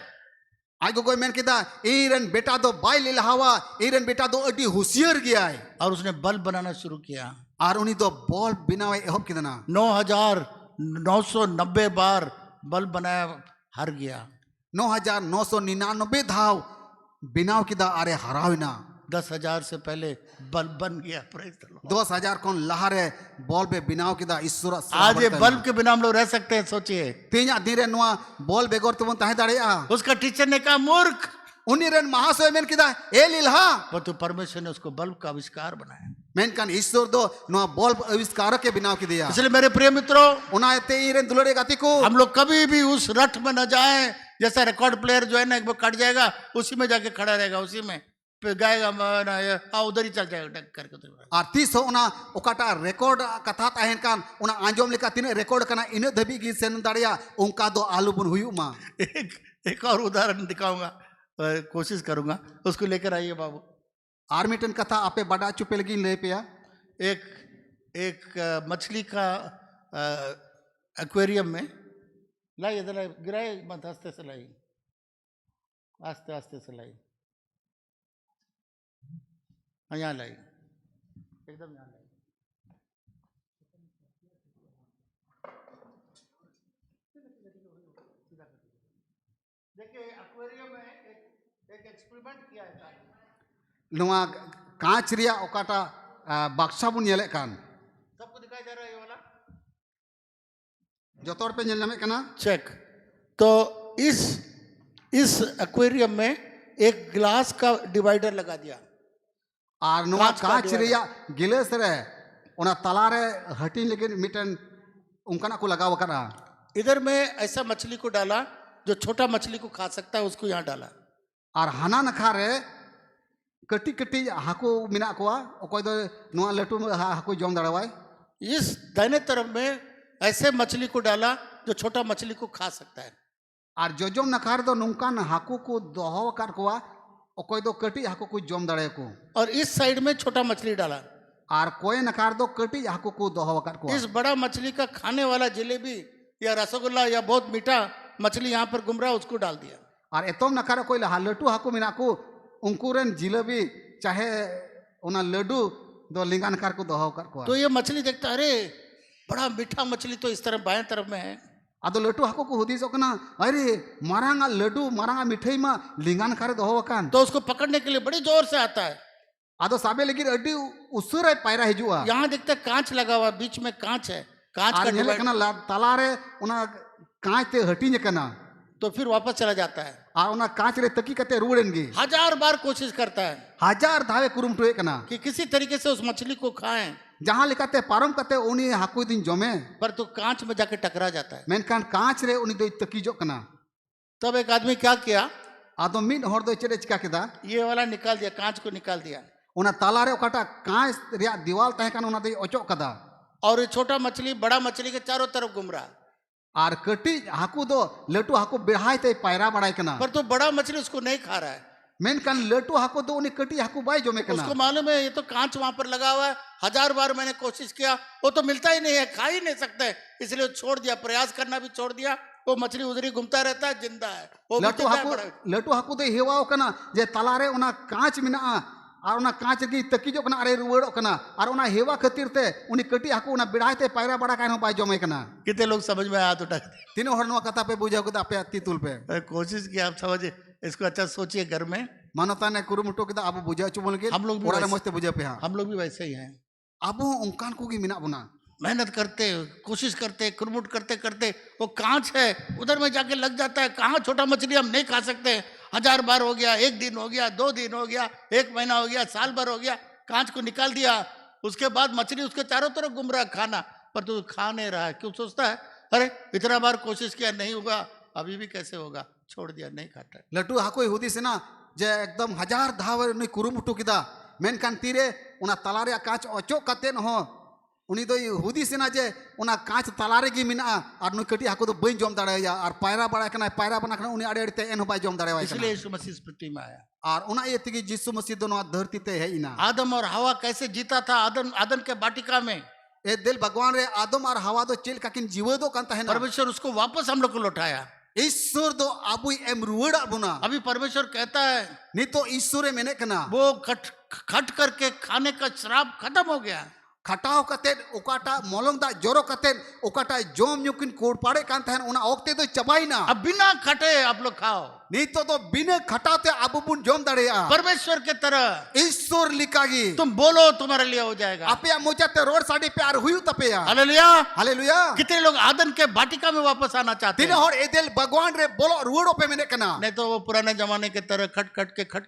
आई गो मैन केदा एरन बेटा दो बाय लिलहावा एरन बेटा दो अडी होशियार गया है और उसने बल्ब बनाना शुरू किया। और उनी तो बल्ब बिनावे एहब किदना 9,990 बार बल्ब बनाया, हार गया। 9,999 धाव बिनाव किदा अरे हराविना 10,000 से पहले बल्ब बन गया। Praise the Lord. 10,000 कौन लहारे बॉल पे बिनाव किदा ईश्वर आज ये बल्ब के बिना हम लोग रह सकते हैं? सोचिए। तीन दिरे नुआ बॉल बेगोर तुम ताहे दाड़िया उसका टीचर ने कहा मूर्ख, उनिरेन महाशय मेन किदा ए लिलहा परंतु परमेश्वर ने उसको बल्ब का आविष्कार बनाया। मेन कान ईश्वर दो नुआ बॉल आविष्कार के बिनाव की दिया। इसलिए मेरे प्रिय मित्रों, उना ते इरेन दुलड़े गाती को हम लोग कभी भी उस रथ में न जाएं जैसा रिकॉर्ड प्लेयर जो है ना, एक बार कट जाएगा उसी में जाके खड़ा रहेगा, उसी में फिर गाएगा उधर ही चल जाएगा टक करके। और तीस हो उना ओकाटा रिकॉर्ड कथा ताहेन कान उना आंजोम लेका तीन रिकॉर्ड कना इन धबी की सेन दाड़िया उनका दो आलू बुन हुई मा। एक और उदाहरण दिखाऊंगा, कोशिश करूंगा, उसको लेकर आइए बाबू। आर्मीटन कथा आपे बड़ा चुपे लगी ले पिया। एक मछली का एक्वेरियम में लाइए, इधर गिराए मत, आस्ते से लाइए, आस्ते आस्ते से लाइए, यहाँ लाइए, एकदम यहाँ लाइए। देखिए एक्वेरियम में एक एक्सपेरिमेंट किया है। नुआ कांच रिया ओकाटा बक्सा बुन नेले कान सबको दिखाई दे रहा है ये वाला, जो तौर पे नेल नामे कना चेक। तो इस एक्वेरियम में एक ग्लास का डिवाइडर लगा दिया और नुआ कांच रिया गिलास रे उना तला रे हटी लेकिन मिटन उनका को लगाव करा। इधर में ऐसा मछली को डाला जो छोटा मछली को खा सकता है, उसको यहाँ डाला। और हाना नखा रे कटी कटी हाको मिना कोआ ओकोय दो नुआ लटू हाको जम दाड़ावाय। इस दाहिने तरफ में ऐसे मछली को डाला जो छोटा मछली को खा सकता है। और जोजम नखार दो नुकान हाको को दोहो कर कोआ ओकोय दो कटी हाको को जम दाड़े को और इस साइड में छोटा मछली डाला। आर कोय नकार दो कटी हाको को दोहो वकत को इस बड़ा मछली का खाने वाला जलेबी या रसगुल्ला या बहुत मीठा मछली यहाँ पर घूम रहा है, उसको डाल दिया। और एतम नकार कोई लटू हाको मिना को उनकुरन जिलेबी चाहे उना लड्डू दो लिंगा नकार को दोहो वकत को तो ये मछली देखता, अरे बड़ा मीठा मछली तो इस तरफ बाएं तरफ में है। आदो लटू हाको को हुदिस ओकना अरे मारांगा लड्डू मारांगा मिठाई मा लिंगा नकार दोहो वकान तो उसको पकड़ने के लिए बड़ी जोर से आता है। आदो साबे लगी अड्डी उसुर पायरा हिजुआ यहाँ देखते कांच लगा हुआ, बीच में कांच है, कांच का आर नेले डिवाइड। कना तलारे उना कांच ते हटिन कना तो फिर वापस चला जाता है। आ उना कांच रे तकी कते रुड़ेंगी 1000 बार कोशिश करता है हजार धावे कुरुमटुए कना कि किसी तरीके से उस मछली को खाएं, जहां लिखाते पारम कते उनी हाकु दिन जमे पर तो कांच में जाके टकरा जाता है। मेनकान कांच रे उनी दो तकी जो कना तब एक आदमी क्या किया, आदो मिड हर दो चेरे चिका केदा ये वाला निकाल दिया, कांच को निकाल दिया उना तालारे ओकाटा कांच रे दीवाल तहे कना उना दे ओचो कदा और ये छोटा मछली बड़ा मछली के चारों तरफ घूम रहा है। आर कटी हाकु दो लटू हाकु बेहाय ते पायरा बड़ाय कना पर तो बड़ा मछली उसको नहीं खा रहा है। मेनकान लटू हाकु दो उनी कटी हाकु बाय जमे कना उसको मालूम है ये तो कांच वहां पर लगा हुआ है, 1000 बार मैंने कोशिश किया, वो तो मिलता ही नहीं है, खा ही नहीं सकते, इसलिए छोड़ दिया, प्रयास करना भी छोड़ दिया। वो मछली उधर ही घूमता रहता है, जिंदा है वो भी जिंदा है, बड़ा है। लटू हाकु दो हेवाओ कना जे तालारे उना कांच मिना और उना कांच की तकी जो कना अरे रुवड़ो कना और उना हेवा खातिर ते उनी कटी हाकु उना बिड़ाय ते पायरा बड़ा कानो बाय जमे कना कितने लोग समझ में हाथ उठा तीनों हर नवा कथा पे बुझाओ कदा पे तितुल पे कोशिश की, आप समझे इसको अच्छा सोचिए घर में। मानवता ने कुरुमुटो कदा अब बुझाओ चुमल के हम लोग भी ओरा वैसे- मस्ते बुझा पे हां हम लोग भी वैसे ही हैं, अब उनकान को की मिना बुना मेहनत करते, कोशिश करते, कुरमुट करते करते वो कांच है उधर में जाके लग जाता है। कहाँ छोटा मछली हम नहीं खा सकते, 1000 बार हो गया, 1 दिन हो गया, 2 दिन हो गया, 1 महीना हो गया, साल भर हो गया, कांच को निकाल दिया, उसके बाद मछली उसके चारों तरफ घूम रहा है खाना, पर तो खा नहीं रहा है। क्यों सोचता है अरे इतना बार कोशिश किया नहीं होगा, अभी भी कैसे होगा, छोड़ दिया, नहीं खाता है। लटू हाको हुदी से ना जे एकदम 1000 धावर ने कुरुमुटो किदा मेनकान तीरे उना तालारे कांच ओचो कते न हो उनी दो हुदी से ना जे उना कांच तालारे गी मिना और नु कटी हाको दो बई जम दाड़ाया और पायरा बड़ा कना पायरा बना कना उनी अड़े अड़ते एन बाय जम दाड़ाया इसलिए यीशु मसीह इस पृथ्वी में आया। और उना ये तिगी यीशु मसीह दोनों धरती ते है इना आदम और हवा कैसे जीता था, आदम के वाटिका में ए दिल भगवान रे आदम और हवा दो चिल काकिन जीव दो कांता है ना परमेश्वर उसको वापस हम लोग को लौटाया। ईश्वर दो आबुई एम रुवड़ा बुना अभी परमेश्वर कहता है नी तो ईश्वरे मेने कना वो खट करके खाने का श्राप खत्म हो गया। खटाव कते ओकाटा मोलंग दा जोरो कते ओकाटा जोम न्युकिन कोड पाड़े कान तहन उना ओक्ते तो चबाई ना अब बिना खटे आप लोग खाओ, नी तो बिना खटाते आबु बुन जोम दाड़ेया परमेश्वर के तरह ईश्वर लिकागी तुम बोलो तुम्हारे लिए हो जाएगा। आपया मोजाते रोड साड़ी प्यार हुई तपेया हालेलुया। हालेलुया कितने लोग आदम के वाटिका में वापस आना चाहते तीन हैं, और ए दिल भगवान रे बोलो रुवड़ो पे मेने कना नहीं तो वो पुराने जमाने के तरह खट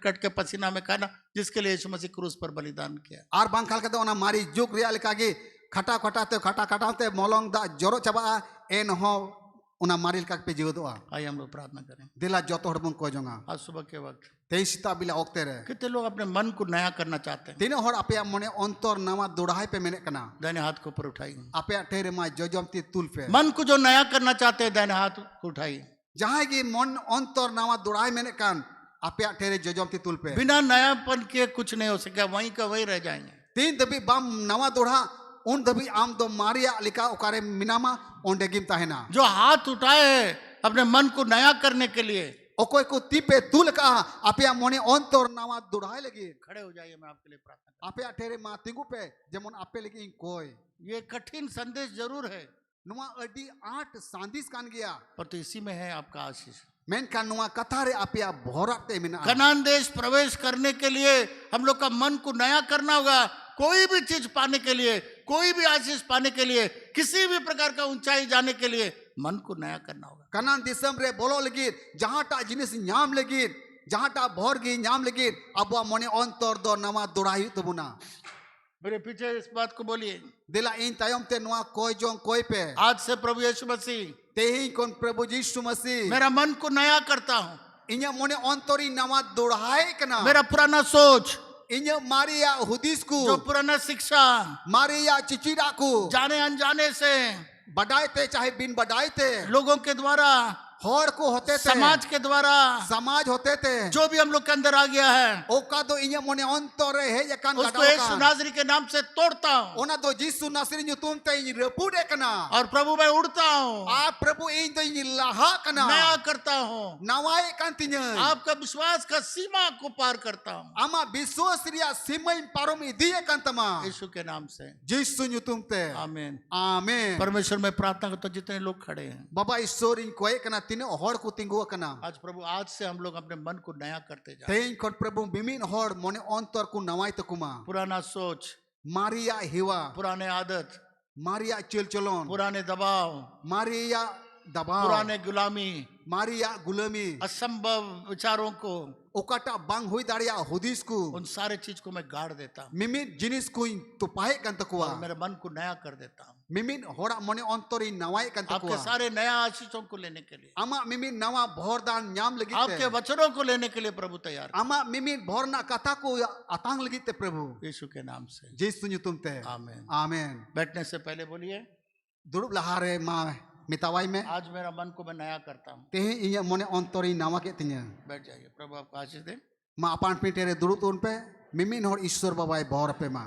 खट के पसीना में खाना, जिसके लिए यीशु मसीह क्रूस पर बलिदान किया। और बांग खाल कते ओना मारी जुग रिया लिकागी खटा खटाते खटा खटाते मोलंग दा जोरो चबा एन हो उना मारिल का पे जीवदोआ। आइए हम लोग प्रार्थना करें। दिला जोतो हड़बन को जोंगा आज सुबह के वक्त तेईसिता बिला ओक्ते रे कितने लोग अपने मन को नया करना चाहते हैं, तीन हर आपया मने अंतर नवा दुड़ाई पे मेने कना दाहिने हाथ को ऊपर उठाइए। आपया ठेरे मा जोजमती तुल पे मन को जो नया करना चाहते हैं दाहिने हाथ को उठाइए। जहां की मन अंतर नवा दुड़ाई मेने कान आपया ठेरे जोजमती तुल पे बिना नयापन के कुछ नहीं हो सकेगा, वहीं का वहीं रह जाएंगे। तीन दबी बम नवा दुड़ा उन दबी आम दो मारिया लिका ओकारे मिनामा ओंडे गिम ताहेना जो हाथ उठाए है अपने मन को नया करने के लिए, ओकोय को तीपे तुल का आपया मने अंतर नवा दुड़ाई लगी खड़े हो जाइए। मैं आपके लिए प्रार्थना आपया ठेरे मा तिगु पे जेमन आपे लगी कोय करूं। ये कठिन संदेश जरूर है, नुआ अडी 8 सांदिस कान गया पर तो इसी में है आपका आशीष। मेन का नुआ कथा रे आपया भोराते मिना कनान देश प्रवेश करने के लिए हम लोग का मन को नया करना होगा। कोई भी चीज पाने के लिए, कोई भी आशीष पाने के लिए, किसी भी प्रकार का ऊंचाई जाने के लिए मन को नया करना होगा। कनान दिसम रे बोलो लगी जहां टा जिनिस न्याम लगी जहां टा भोर गी न्याम लगी अब मने अंतर दो नवा दुड़ाई तबुना। मेरे पीछे इस बात को बोलिए, दिला इन तायम ते नुआ कोई जों कोई पे आज से प्रभु यीशु मसीह ते ही कोन प्रभु यीशु मसीह मेरा मन को नया करता हूँ। इन्या मोने अंतरी नवा दुड़ाई कना मेरा पुराना सोच, इन्या मारिया हुदिस को जो पुराना शिक्षा, मारिया चिचिरा को जाने अनजाने से बढ़ाए थे चाहे बिन बढ़ाए थे लोगों के द्वारा हर को होते थे समाज के द्वारा समाज होते थे जो भी हम लोग के अंदर आ गया है ओका दो इन्हें मने अंतर है ये कान उसको यीशु नासरी के नाम से तोड़ता हूँ ओना दो जीसु नासरी न्यूतुम ते इन रपूडे कना और प्रभु मैं उड़ता हूँ आप प्रभु इन तो इन लाहा कना नया करता हूँ नवाए कांतिन्य आपका विश्वास का सीमा को पार करता हूँ आमा विश्वास रिया सीमा पारों में दिए कांतमा यीशु के नाम से जीसु न्यूतुम ते आमीन आमीन परमेश्वर में प्रार्थना करता हूँ जितने लोग खड़े हैं बाबा ईश्वर इन कोई कना तीन हर को तिंगु कना आज प्रभु आज से हम लोग अपने मन को नया करते जा तेन कोट प्रभु बिमिन हर मने अंतर को नवाई तकुमा पुराना सोच मारिया हिवा पुराने आदत मारिया चिलचलोन पुराने दबाव मारिया दबाव पुराने गुलामी मारिया गुलामी असंभव विचारों को ओकाटा बांग हुई दाड़िया हुदिस को उन सारे चीज को मैं गाड़ देता हूँ मिमिन जिनिस को तो पाए कंतकुआ और मेरे मन को नया कर देता हूँ मिमिन होड़ा मने अंतरी नवाई आपके कंतकुआ सारे नया आशीषों को लेने के लिए आमा मिमिन नवा भोरदान न्याम लगी आपके वचनों को लेने के लिए प्रभु तैयार आमा मिमिन भोरना कथा को अतांग लगी ते प्रभु यीशु के नाम से जीसु न्यूतुम ते आमीन आमीन बैठने से पहले बोलिए दुरुब लहारे माँ मितावाई में आज मेरा मन को मैं नया करता हूँ तेहे इया मने अंतरी नवा के तिnya बैठ जाइए प्रभु आपको आशीष दे माँ अपान पीटेरे दुरुब उन पे मिमिन होड़ ईश्वर बाबाई भौर पे माँ